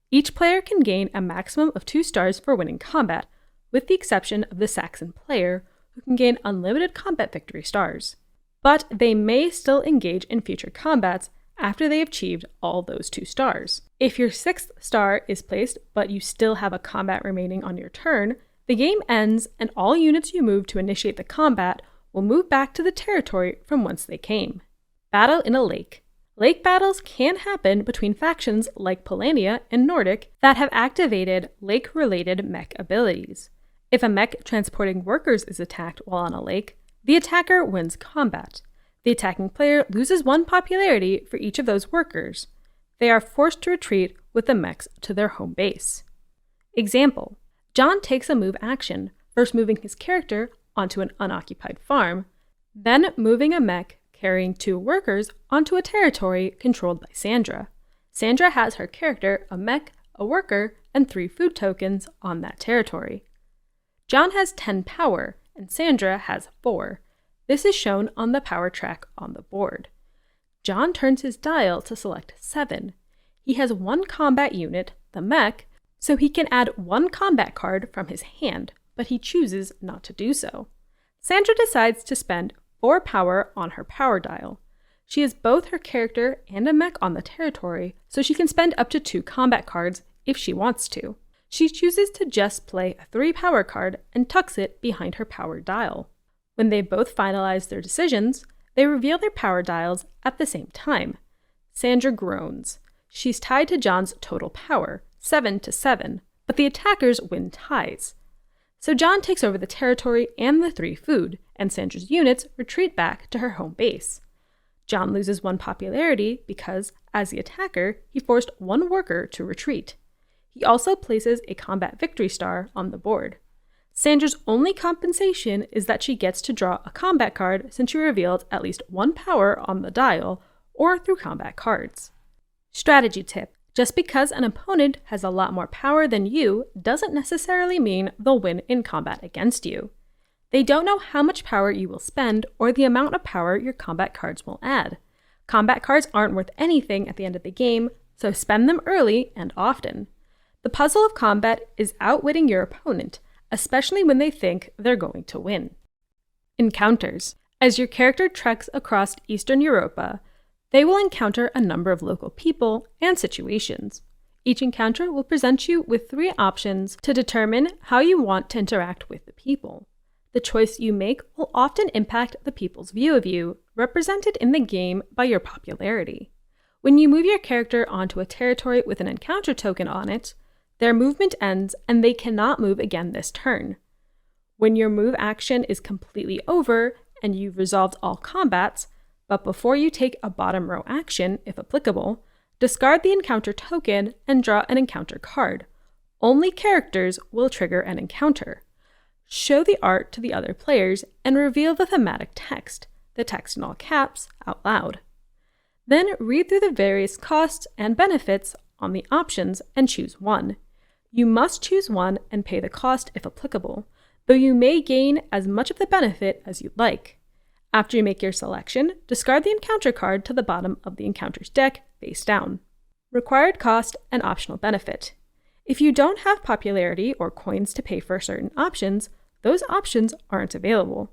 Each player can gain a maximum of 2 stars for winning combat, with the exception of the Saxon player, who can gain unlimited combat victory stars. But they may still engage in future combats after they have achieved all those 2 stars. If your 6th star is placed but you still have a combat remaining on your turn, the game ends and all units you move to initiate the combat will move back to the territory from whence they came. Battle in a lake. Lake battles can happen between factions like Polania and Nordic that have activated lake-related mech abilities. If a mech transporting workers is attacked while on a lake, the attacker wins combat. The attacking player loses 1 popularity for each of those workers. They are forced to retreat with the mechs to their home base. Example: John takes a move action, first moving his character onto an unoccupied farm, then moving a mech carrying 2 workers onto a territory controlled by Sandra. Sandra has her character, a mech, a worker, and 3 food tokens on that territory. John has 10 power, and Sandra has 4. This is shown on the power track on the board. John turns his dial to select 7. He has 1 combat unit, the mech, so he can add 1 combat card from his hand, but he chooses not to do so. Sandra decides to spend 4 power on her power dial. She has both her character and a mech on the territory, so she can spend up to 2 combat cards if she wants to. She chooses to just play a 3 power card and tucks it behind her power dial. When they both finalize their decisions, they reveal their power dials at the same time. Sandra groans. She's tied to John's total power, 7-7, but the attackers win ties. So John takes over the territory and the 3 food, and Sandra's units retreat back to her home base. John loses 1 popularity because, as the attacker, he forced 1 worker to retreat. He also places a combat victory star on the board. Sandra's only compensation is that she gets to draw a combat card since she revealed at least 1 power on the dial or through combat cards. Strategy tip: just because an opponent has a lot more power than you doesn't necessarily mean they'll win in combat against you. They don't know how much power you will spend or the amount of power your combat cards will add. Combat cards aren't worth anything at the end of the game, so spend them early and often. The puzzle of combat is outwitting your opponent, especially when they think they're going to win. Encounters. As your character treks across Eastern Europa, they will encounter a number of local people and situations. Each encounter will present you with 3 options to determine how you want to interact with the people. The choice you make will often impact the people's view of you, represented in the game by your popularity. When you move your character onto a territory with an encounter token on it, their movement ends and they cannot move again this turn. When your move action is completely over and you've resolved all combats, but before you take a bottom row action, if applicable, discard the encounter token and draw an encounter card. Only characters will trigger an encounter. Show the art to the other players and reveal the thematic text, the text in all caps, out loud. Then read through the various costs and benefits on the options and choose one. You must choose one and pay the cost if applicable, though you may gain as much of the benefit as you'd like. After you make your selection, discard the encounter card to the bottom of the encounter's deck, face down. Required cost and optional benefit. If you don't have popularity or coins to pay for certain options, those options aren't available.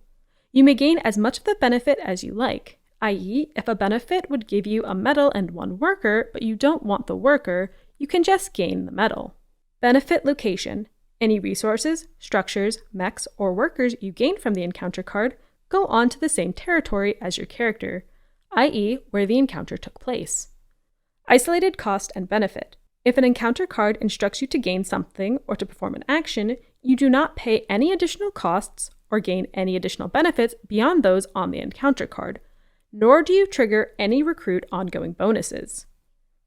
You may gain as much of the benefit as you like, i.e., if a benefit would give you a medal and 1 worker, but you don't want the worker, you can just gain the medal. Benefit location. Any resources, structures, mechs, or workers you gain from the encounter card go on to the same territory as your character, i.e., where the encounter took place. Isolated cost and benefit. If an encounter card instructs you to gain something or to perform an action, you do not pay any additional costs or gain any additional benefits beyond those on the encounter card, nor do you trigger any recruit ongoing bonuses.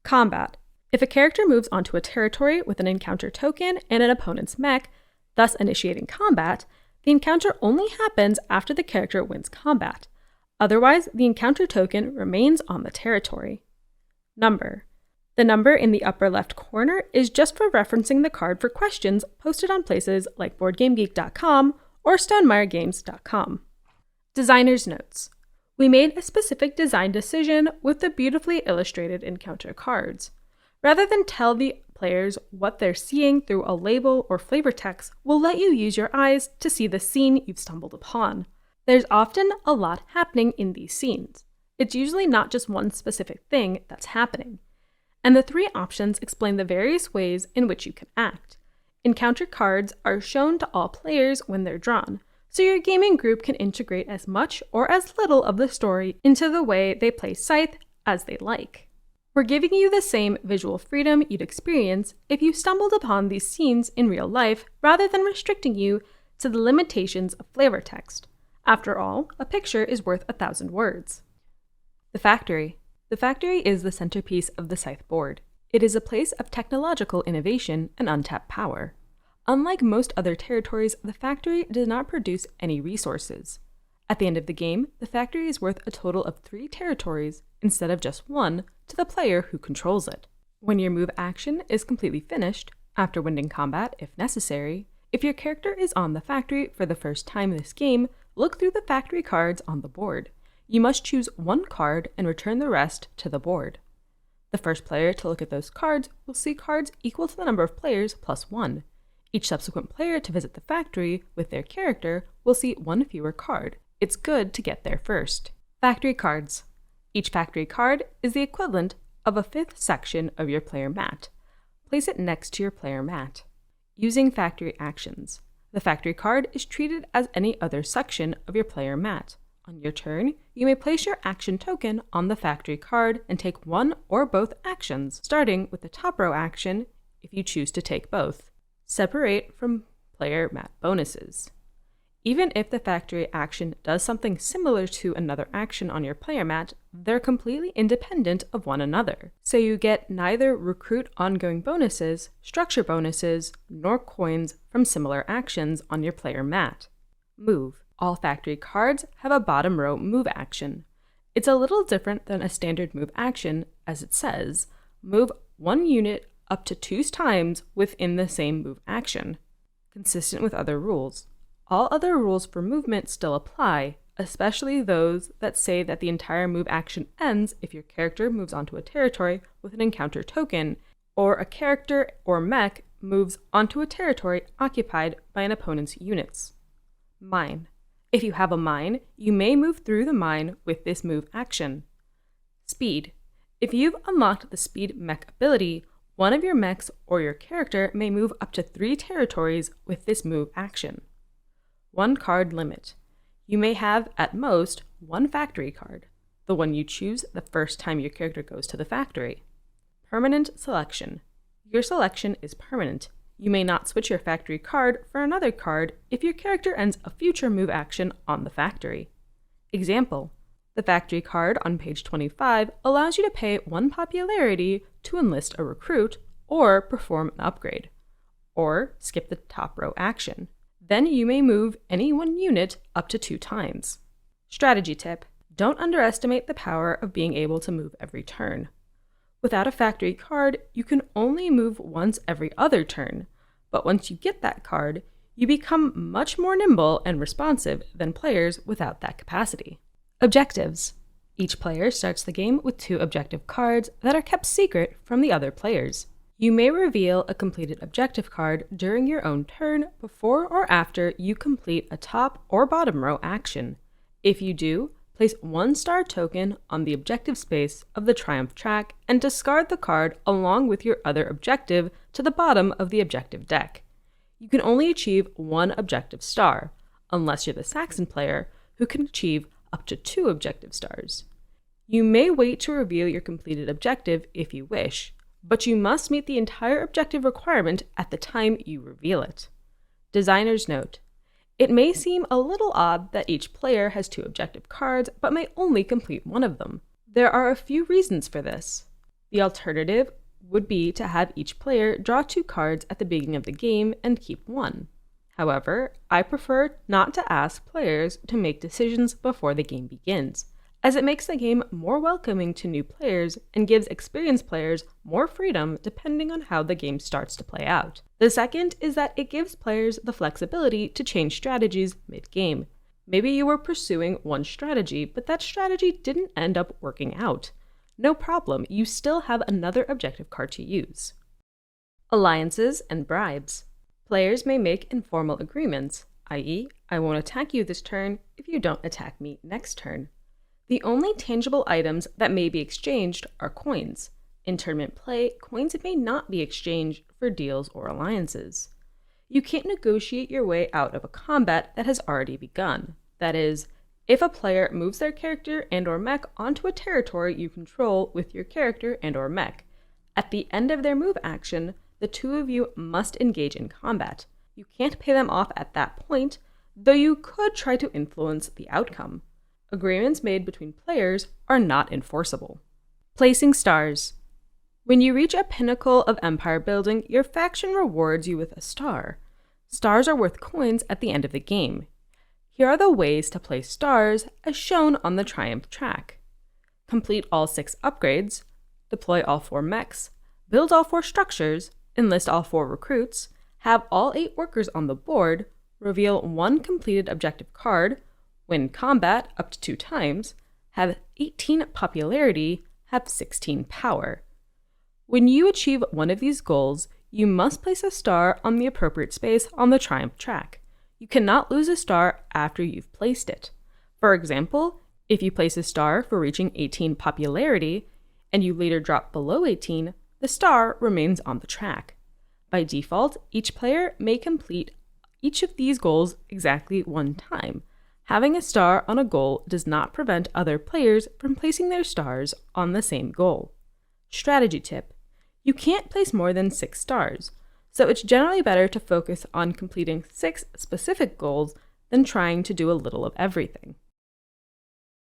Combat. If a character moves onto a territory with an encounter token and an opponent's mech, thus initiating combat, the encounter only happens after the character wins combat. Otherwise, the encounter token remains on the territory. Number. The number in the upper left corner is just for referencing the card for questions posted on places like BoardGameGeek.com or StoneMaierGames.com. Designer's notes. We made a specific design decision with the beautifully illustrated encounter cards. Rather than tell the players what they're seeing through a label or flavor text, we'll let you use your eyes to see the scene you've stumbled upon. There's often a lot happening in these scenes. It's usually not just one specific thing that's happening. And the 3 options explain the various ways in which you can act. Encounter cards are shown to all players when they're drawn, so your gaming group can integrate as much or as little of the story into the way they play Scythe as they like. We're giving you the same visual freedom you'd experience if you stumbled upon these scenes in real life rather than restricting you to the limitations of flavor text. After all, a picture is worth 1,000 words. The Factory. The Factory is the centerpiece of the Scythe board. It is a place of technological innovation and untapped power. Unlike most other territories, the Factory does not produce any resources. At the end of the game, the Factory is worth a total of 3 territories instead of just 1 to the player who controls it. When your move action is completely finished, after winning combat if necessary, if your character is on the Factory for the first time this game, look through the Factory cards on the board. You must choose 1 card and return the rest to the board. The first player to look at those cards will see cards equal to the number of players plus 1. Each subsequent player to visit the Factory with their character will see 1 fewer card. It's good to get there first. Factory cards. Each Factory card is the equivalent of a 5th section of your player mat. Place it next to your player mat. Using Factory actions. The Factory card is treated as any other section of your player mat. On your turn, you may place your action token on the Factory card and take 1 or both actions, starting with the top row action if you choose to take both. Separate from player mat bonuses. Even if the Factory action does something similar to another action on your player mat, they're completely independent of one another. So you get neither recruit ongoing bonuses, structure bonuses, nor coins from similar actions on your player mat. Move. All Factory cards have a bottom row move action. It's a little different than a standard move action, as it says, move 1 unit up to 2 times within the same move action, consistent with other rules. All other rules for movement still apply, especially those that say that the entire move action ends if your character moves onto a territory with an encounter token, or a character or mech moves onto a territory occupied by an opponent's units. Mine. If you have a mine, you may move through the mine with this move action. Speed. If you've unlocked the Speed mech ability, one of your mechs or your character may move up to 3 territories with this move action. 1 card limit. You may have, at most, 1 Factory card, the one you choose the first time your character goes to the Factory. Permanent selection. Your selection is permanent. You may not switch your Factory card for another card if your character ends a future move action on the Factory. Example. The Factory card on page 25 allows you to pay 1 popularity to enlist a recruit or perform an upgrade, or skip the top row action. Then you may move any 1 unit up to 2 times. Strategy tip. Don't underestimate the power of being able to move every turn. Without a Factory card, you can only move once every other turn, but once you get that card, you become much more nimble and responsive than players without that capacity. Objectives. Each player starts the game with 2 objective cards that are kept secret from the other players. You may reveal a completed objective card during your own turn before or after you complete a top or bottom row action. If you do, place 1 star token on the objective space of the Triumph track and discard the card along with your other objective to the bottom of the objective deck. You can only achieve 1 objective star, unless you're the Saxon player, who can achieve up to 2 objective stars. You may wait to reveal your completed objective if you wish, but you must meet the entire objective requirement at the time you reveal it. Designer's note. It may seem a little odd that each player has 2 objective cards, but may only complete 1 of them. There are a few reasons for this. The alternative would be to have each player draw 2 cards at the beginning of the game and keep 1. However, I prefer not to ask players to make decisions before the game begins, as it makes the game more welcoming to new players and gives experienced players more freedom depending on how the game starts to play out. The second is that it gives players the flexibility to change strategies mid-game. Maybe you were pursuing one strategy, but that strategy didn't end up working out. No problem, you still have another objective card to use. Alliances and bribes. Players may make informal agreements, i.e., I won't attack you this turn if you don't attack me next turn. The only tangible items that may be exchanged are coins. In tournament play, coins may not be exchanged for deals or alliances. You can't negotiate your way out of a combat that has already begun. That is, if a player moves their character and/or mech onto a territory you control with your character and/or mech, at the end of their move action, the two of you must engage in combat. You can't pay them off at that point, though you could try to influence the outcome. Agreements made between players are not enforceable. Placing stars. When you reach a pinnacle of empire building, your faction rewards you with a star. Stars are worth coins at the end of the game. Here are the ways to place stars as shown on the Triumph track. Complete all 6 upgrades, deploy all 4 mechs, build all 4 structures, enlist all 4 recruits, have all 8 workers on the board, reveal 1 completed objective card, win combat up to 2 times, have 18 popularity, have 16 power. When you achieve one of these goals, you must place a star on the appropriate space on the Triumph track. You cannot lose a star after you've placed it. For example, if you place a star for reaching 18 popularity, and you later drop below 18, the star remains on the track. By default, each player may complete each of these goals exactly 1 time. Having a star on a goal does not prevent other players from placing their stars on the same goal. Strategy tip. You can't place more than 6 stars, so it's generally better to focus on completing 6 specific goals than trying to do a little of everything.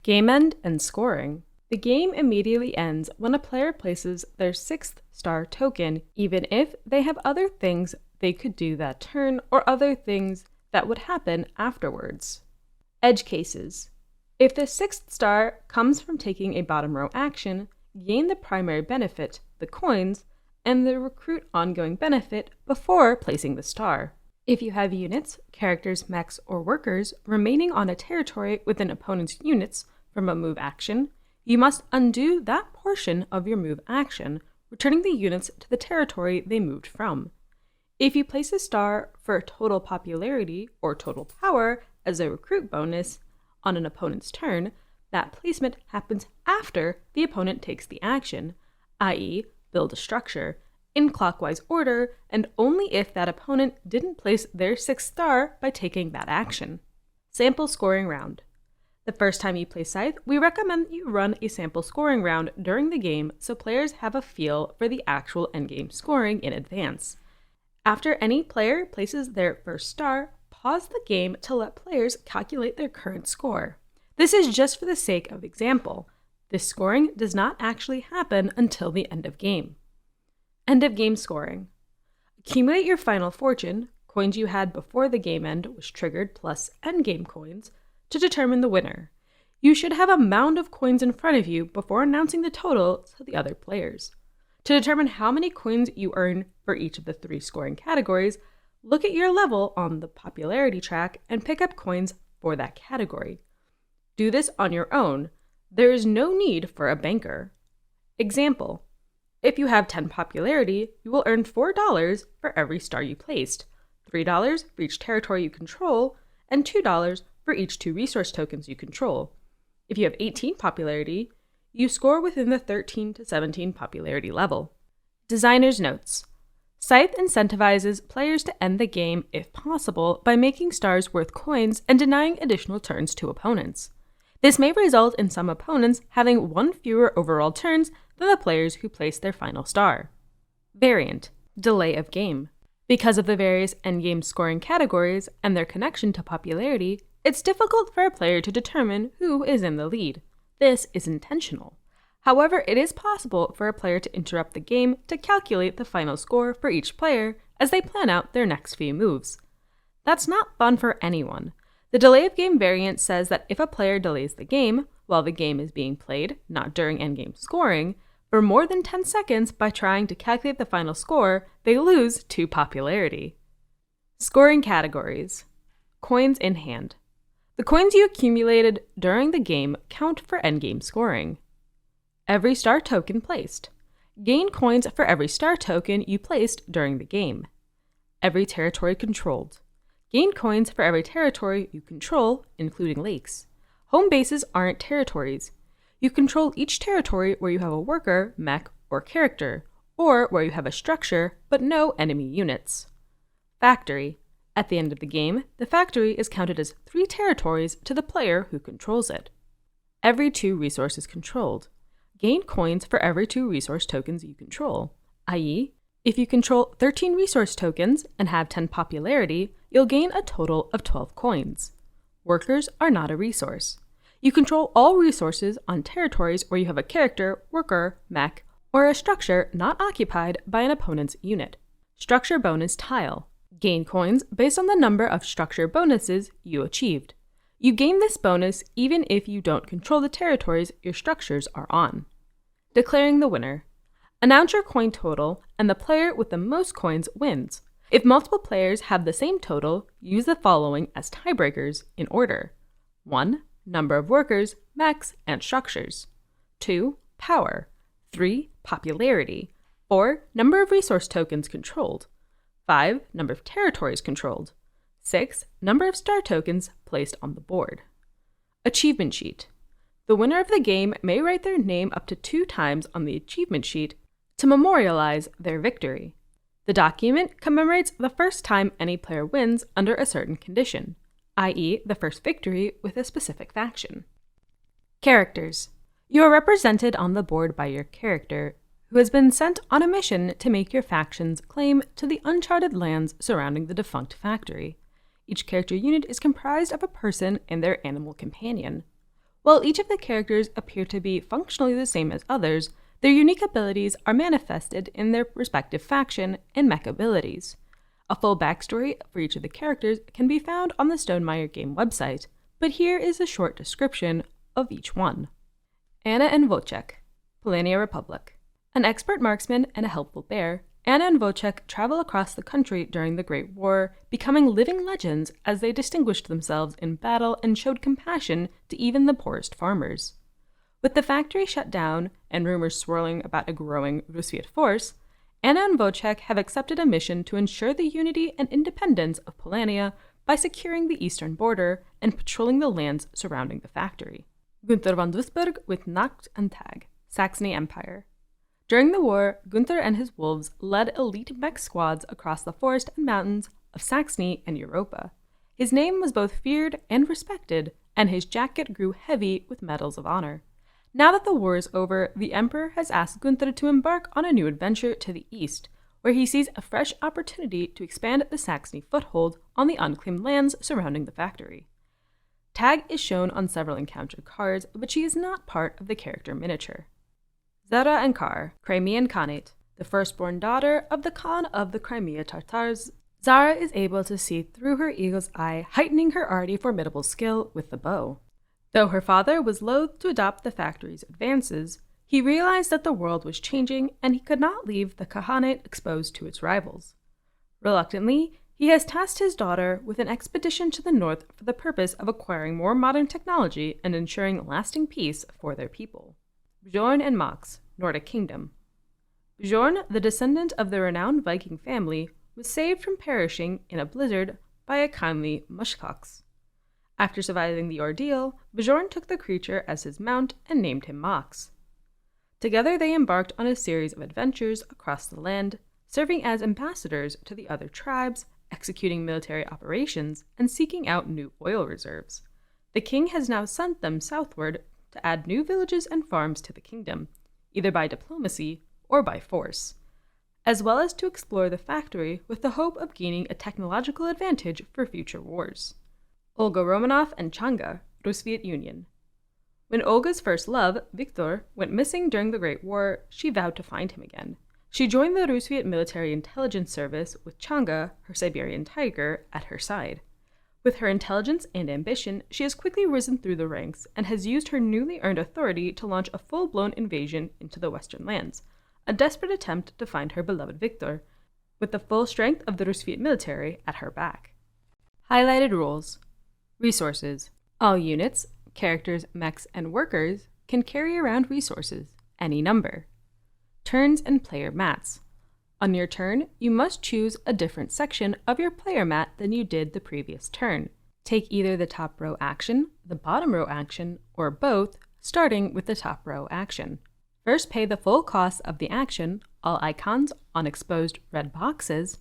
Game end and scoring. The game immediately ends when a player places their 6th star token, even if they have other things they could do that turn or other things that would happen afterwards. Edge cases. If the 6th star comes from taking a bottom row action, gain the primary benefit, the coins, and the recruit ongoing benefit before placing the star. If you have units, characters, mechs, or workers remaining on a territory with an opponent's units from a move action, you must undo that portion of your move action, returning the units to the territory they moved from. If you place a star for total popularity or total power as a recruit bonus on an opponent's turn, that placement happens after the opponent takes the action, i.e., build a structure, in clockwise order, and only if that opponent didn't place their 6th star by taking that action. Sample scoring round. The first time you play Scythe, we recommend that you run a sample scoring round during the game so players have a feel for the actual endgame scoring in advance. After any player places their first star, pause the game to let players calculate their current score. This is just for the sake of example. This scoring does not actually happen until the end of game. End of game scoring. Accumulate your final fortune, coins you had before the game end was triggered plus end game coins, to determine the winner. You should have a mound of coins in front of you before announcing the total to the other players. To determine how many coins you earn for each of the 3 scoring categories, look at your level on the popularity track and pick up coins for that category. Do this on your own. There is no need for a banker. Example: if you have 10 popularity, you will earn $4 for every star you placed, $3 for each territory you control, and $2 for each 2 resource tokens you control. If you have 18 popularity, you score within the 13 to 17 popularity level. Designer's notes. Scythe incentivizes players to end the game, if possible, by making stars worth coins and denying additional turns to opponents. This may result in some opponents having 1 fewer overall turns than the players who placed their final star. Variant. Delay of game. Because of the various endgame scoring categories and their connection to popularity, it's difficult for a player to determine who is in the lead. This is intentional. However, it is possible for a player to interrupt the game to calculate the final score for each player as they plan out their next few moves. That's not fun for anyone. The delay of game variant says that if a player delays the game, while the game is being played, not during endgame scoring, for more than 10 seconds by trying to calculate the final score, they lose 2 popularity. Scoring categories. Coins in hand. The coins you accumulated during the game count for endgame scoring. Every star token placed. Gain coins for every star token you placed during the game. Every territory controlled. Gain coins for every territory you control, including lakes. Home bases aren't territories. You control each territory where you have a worker, mech, or character, or where you have a structure but no enemy units. Factory. At the end of the game, the factory is counted as 3 territories to the player who controls it. Every 2 resources controlled. Gain coins for every 2 resource tokens you control, i.e., if you control 13 resource tokens and have 10 popularity, you'll gain a total of 12 coins. Workers are not a resource. You control all resources on territories where you have a character, worker, mech, or a structure not occupied by an opponent's unit. Structure bonus tile. Gain coins based on the number of structure bonuses you achieved. You gain this bonus even if you don't control the territories your structures are on. Declaring the winner. Announce your coin total, and the player with the most coins wins. If multiple players have the same total, use the following as tiebreakers in order. 1. Number of workers, mechs, and structures. 2. Power. 3. Popularity. 4. Number of resource tokens controlled. 5. Number of territories controlled. 6. Number of star tokens placed on the board. Achievement sheet. The winner of the game may write their name up to 2 times on the achievement sheet to memorialize their victory. The document commemorates the first time any player wins under a certain condition, i.e., the first victory with a specific faction. Characters. You are represented on the board by your character, who has been sent on a mission to make your faction's claim to the uncharted lands surrounding the defunct factory. Each character unit is comprised of a person and their animal companion. While each of the characters appear to be functionally the same as others, their unique abilities are manifested in their respective faction and mech abilities. A full backstory for each of the characters can be found on the Stonemaier Game website, but here is a short description of each one. Anna and Wojciech, Polania Republic. An expert marksman and a helpful bear, Anna and Wojciech travel across the country during the Great War, becoming living legends as they distinguished themselves in battle and showed compassion to even the poorest farmers. With the factory shut down and rumors swirling about a growing Russian force, Anna and Wojciech have accepted a mission to ensure the unity and independence of Polania by securing the eastern border and patrolling the lands surrounding the factory. Gunther von Duisburg with Nacht and Tag, Saxony Empire. During the war, Gunther and his wolves led elite mech squads across the forest and mountains of Saxony and Europa. His name was both feared and respected, and his jacket grew heavy with medals of honor. Now that the war is over, the Emperor has asked Gunther to embark on a new adventure to the east, where he sees a fresh opportunity to expand the Saxony foothold on the unclaimed lands surrounding the factory. Tag is shown on several encounter cards, but she is not part of the character miniature. Zara and Kar, Crimean Khanate, the firstborn daughter of the Khan of the Crimea Tartars. Zara is able to see through her eagle's eye, heightening her already formidable skill with the bow. Though her father was loath to adopt the factory's advances, he realized that the world was changing and he could not leave the Khanate exposed to its rivals. Reluctantly, he has tasked his daughter with an expedition to the north for the purpose of acquiring more modern technology and ensuring lasting peace for their people. Bjorn and Max, Nordic Kingdom. Bjorn, the descendant of the renowned Viking family, was saved from perishing in a blizzard by a kindly mushkox. After surviving the ordeal, Bjorn took the creature as his mount and named him Max. Together they embarked on a series of adventures across the land, serving as ambassadors to the other tribes, executing military operations, and seeking out new oil reserves. The king has now sent them southward to add new villages and farms to the kingdom, either by diplomacy or by force, as well as to explore the factory with the hope of gaining a technological advantage for future wars. Olga Romanov and Changa, Rus-Soviet Union. When Olga's first love, Viktor, went missing during the Great War, she vowed to find him again. She joined the Rus-Soviet military intelligence service with Changa, her Siberian tiger, at her side. With her intelligence and ambition, she has quickly risen through the ranks and has used her newly earned authority to launch a full-blown invasion into the Western lands, a desperate attempt to find her beloved Viktor, with the full strength of the Rus-Soviet military at her back. Highlighted rules. Resources. All units, characters, mechs, and workers can carry around resources, any number. Turns and player mats. On your turn, you must choose a different section of your player mat than you did the previous turn. Take either the top row action, the bottom row action, or both, starting with the top row action. First pay the full cost of the action, all icons on exposed red boxes,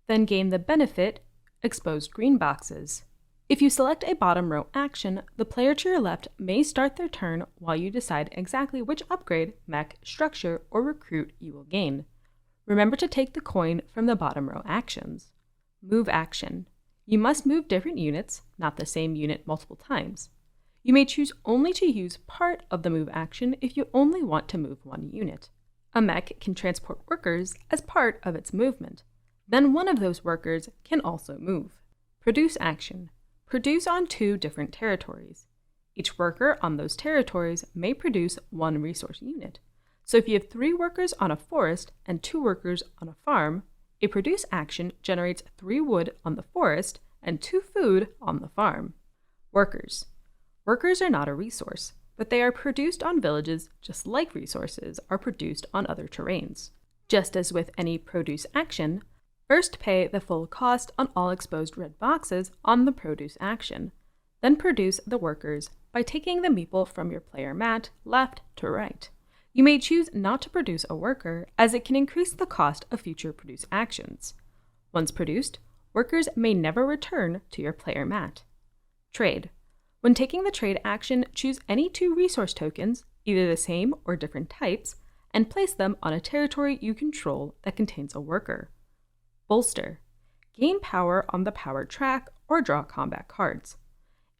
then gain the benefit exposed green boxes. If you select a bottom row action, the player to your left may start their turn while you decide exactly which upgrade, mech, structure, or recruit you will gain. Remember to take the coin from the bottom row actions. Move action. You must move different units, not the same unit multiple times. You may choose only to use part of the move action if you only want to move one unit. A mech can transport workers as part of its movement. Then one of those workers can also move. Produce action. Produce on 2 different territories. Each worker on those territories may produce 1 resource unit. So if you have 3 workers on a forest and 2 workers on a farm, a produce action generates 3 wood on the forest and 2 food on the farm. Workers. Workers are not a resource, but they are produced on villages just like resources are produced on other terrains. Just as with any produce action, first pay the full cost on all exposed red boxes on the produce action, then produce the workers by taking the meeple from your player mat left to right. You may choose not to produce a worker, as it can increase the cost of future produce actions. Once produced, workers may never return to your player mat. Trade. When taking the trade action, choose any 2 resource tokens, either the same or different types, and place them on a territory you control that contains a worker. Bolster. Gain power on the powered track or draw combat cards.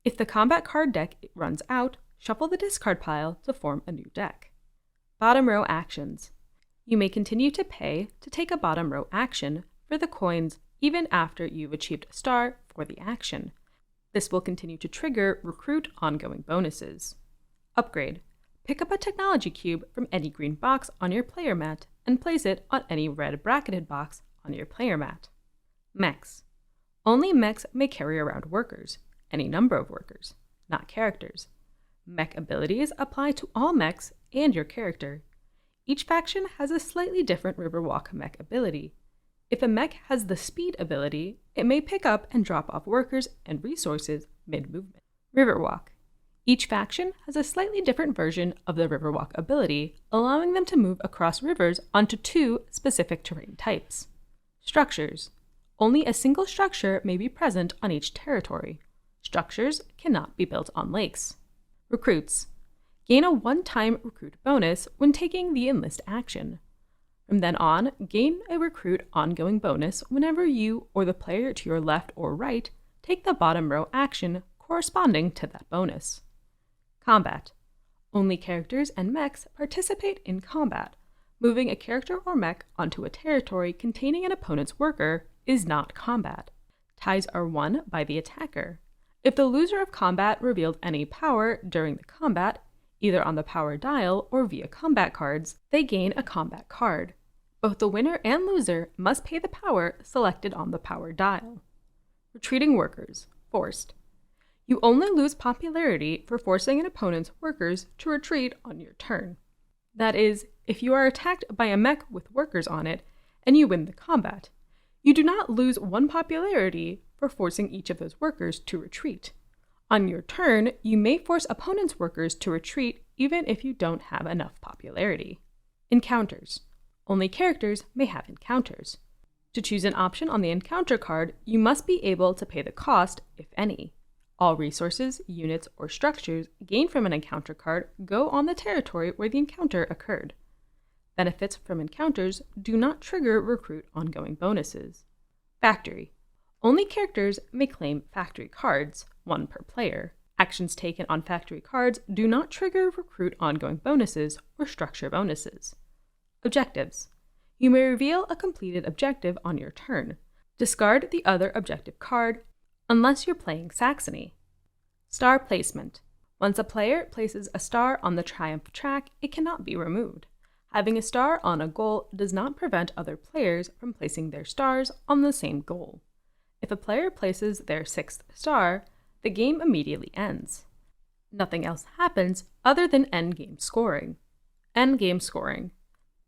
If the combat card deck runs out, shuffle the discard pile to form a new deck. Bottom row actions. You may continue to pay to take a bottom row action for the coins even after you've achieved a star for the action. This will continue to trigger recruit ongoing bonuses. Upgrade. Pick up a technology cube from any green box on your player mat and place it on any red bracketed box on your player mat. Mechs. Only mechs may carry around workers, any number of workers, not characters. Mech abilities apply to all mechs and your character. Each faction has a slightly different Riverwalk mech ability. If a mech has the speed ability, it may pick up and drop off workers and resources mid-movement. Riverwalk. Each faction has a slightly different version of the Riverwalk ability, allowing them to move across rivers onto 2 specific terrain types. Structures. Only a single structure may be present on each territory. Structures cannot be built on lakes. Recruits. Gain a one-time recruit bonus when taking the enlist action. From then on, gain a recruit ongoing bonus whenever you or the player to your left or right take the bottom row action corresponding to that bonus. Combat. Only characters and mechs participate in combat. Moving a character or mech onto a territory containing an opponent's worker is not combat. Ties are won by the attacker. If the loser of combat revealed any power during the combat, either on the power dial or via combat cards, they gain a combat card. Both the winner and loser must pay the power selected on the power dial. Retreating workers. Forced. You only lose popularity for forcing an opponent's workers to retreat on your turn. That is, if you are attacked by a mech with workers on it and you win the combat, you do not lose 1 popularity for forcing each of those workers to retreat. On your turn, you may force opponents' workers to retreat even if you don't have enough popularity. Encounters. Only characters may have encounters. To choose an option on the encounter card, you must be able to pay the cost, if any. All resources, units, or structures gained from an encounter card go on the territory where the encounter occurred. Benefits from encounters do not trigger recruit ongoing bonuses. Factory. Only characters may claim factory cards, 1 per player. Actions taken on factory cards do not trigger recruit ongoing bonuses or structure bonuses. Objectives. You may reveal a completed objective on your turn. Discard the other objective card unless you're playing Saxony. Star placement. Once a player places a star on the Triumph track, it cannot be removed. Having a star on a goal does not prevent other players from placing their stars on the same goal. If a player places their 6th star, the game immediately ends. Nothing else happens other than endgame scoring. Endgame scoring.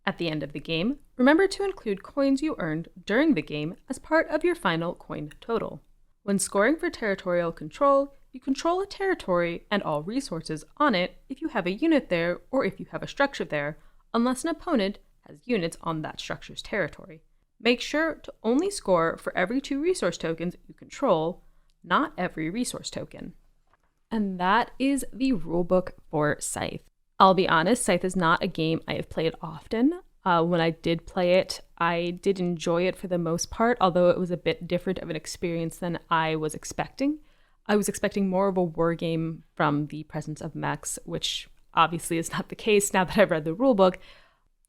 At the end of the game, remember to include coins you earned during the game as part of your final coin total. When scoring for territorial control, you control a territory and all resources on it if you have a unit there or if you have a structure there, unless an opponent has units on that structure's territory. Make sure to only score for every 2 resource tokens you control, not every resource token. And that is the rulebook for Scythe. I'll be honest, Scythe is not a game I have played often. When I did play it, I did enjoy it for the most part, although it was a bit different of an experience than I was expecting. I was expecting more of a war game from the presence of mechs, which obviously is not the case now that I've read the rulebook.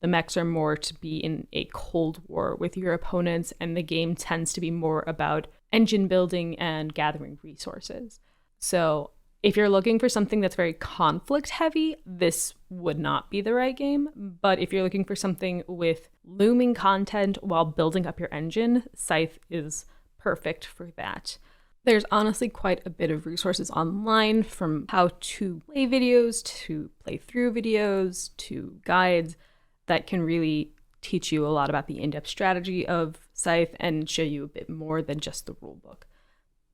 The mechs are more to be in a cold war with your opponents, and the game tends to be more about engine building and gathering resources. So if you're looking for something that's very conflict heavy, this would not be the right game. But if you're looking for something with looming content while building up your engine, Scythe is perfect for that. There's honestly quite a bit of resources online, from how to play videos to playthrough videos to guides that can really teach you a lot about the in-depth strategy of Scythe and show you a bit more than just the rulebook.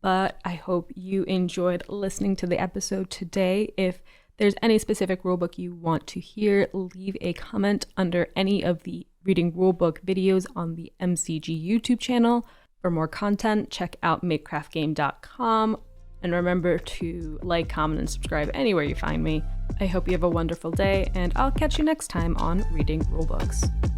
But I hope you enjoyed listening to the episode today. If there's any specific rulebook you want to hear, leave a comment under any of the reading rulebook videos on the MCG YouTube channel. For more content, check out makecraftgame.com. And remember to like, comment, and subscribe anywhere you find me. I hope you have a wonderful day, and I'll catch you next time on Reading Rulebooks.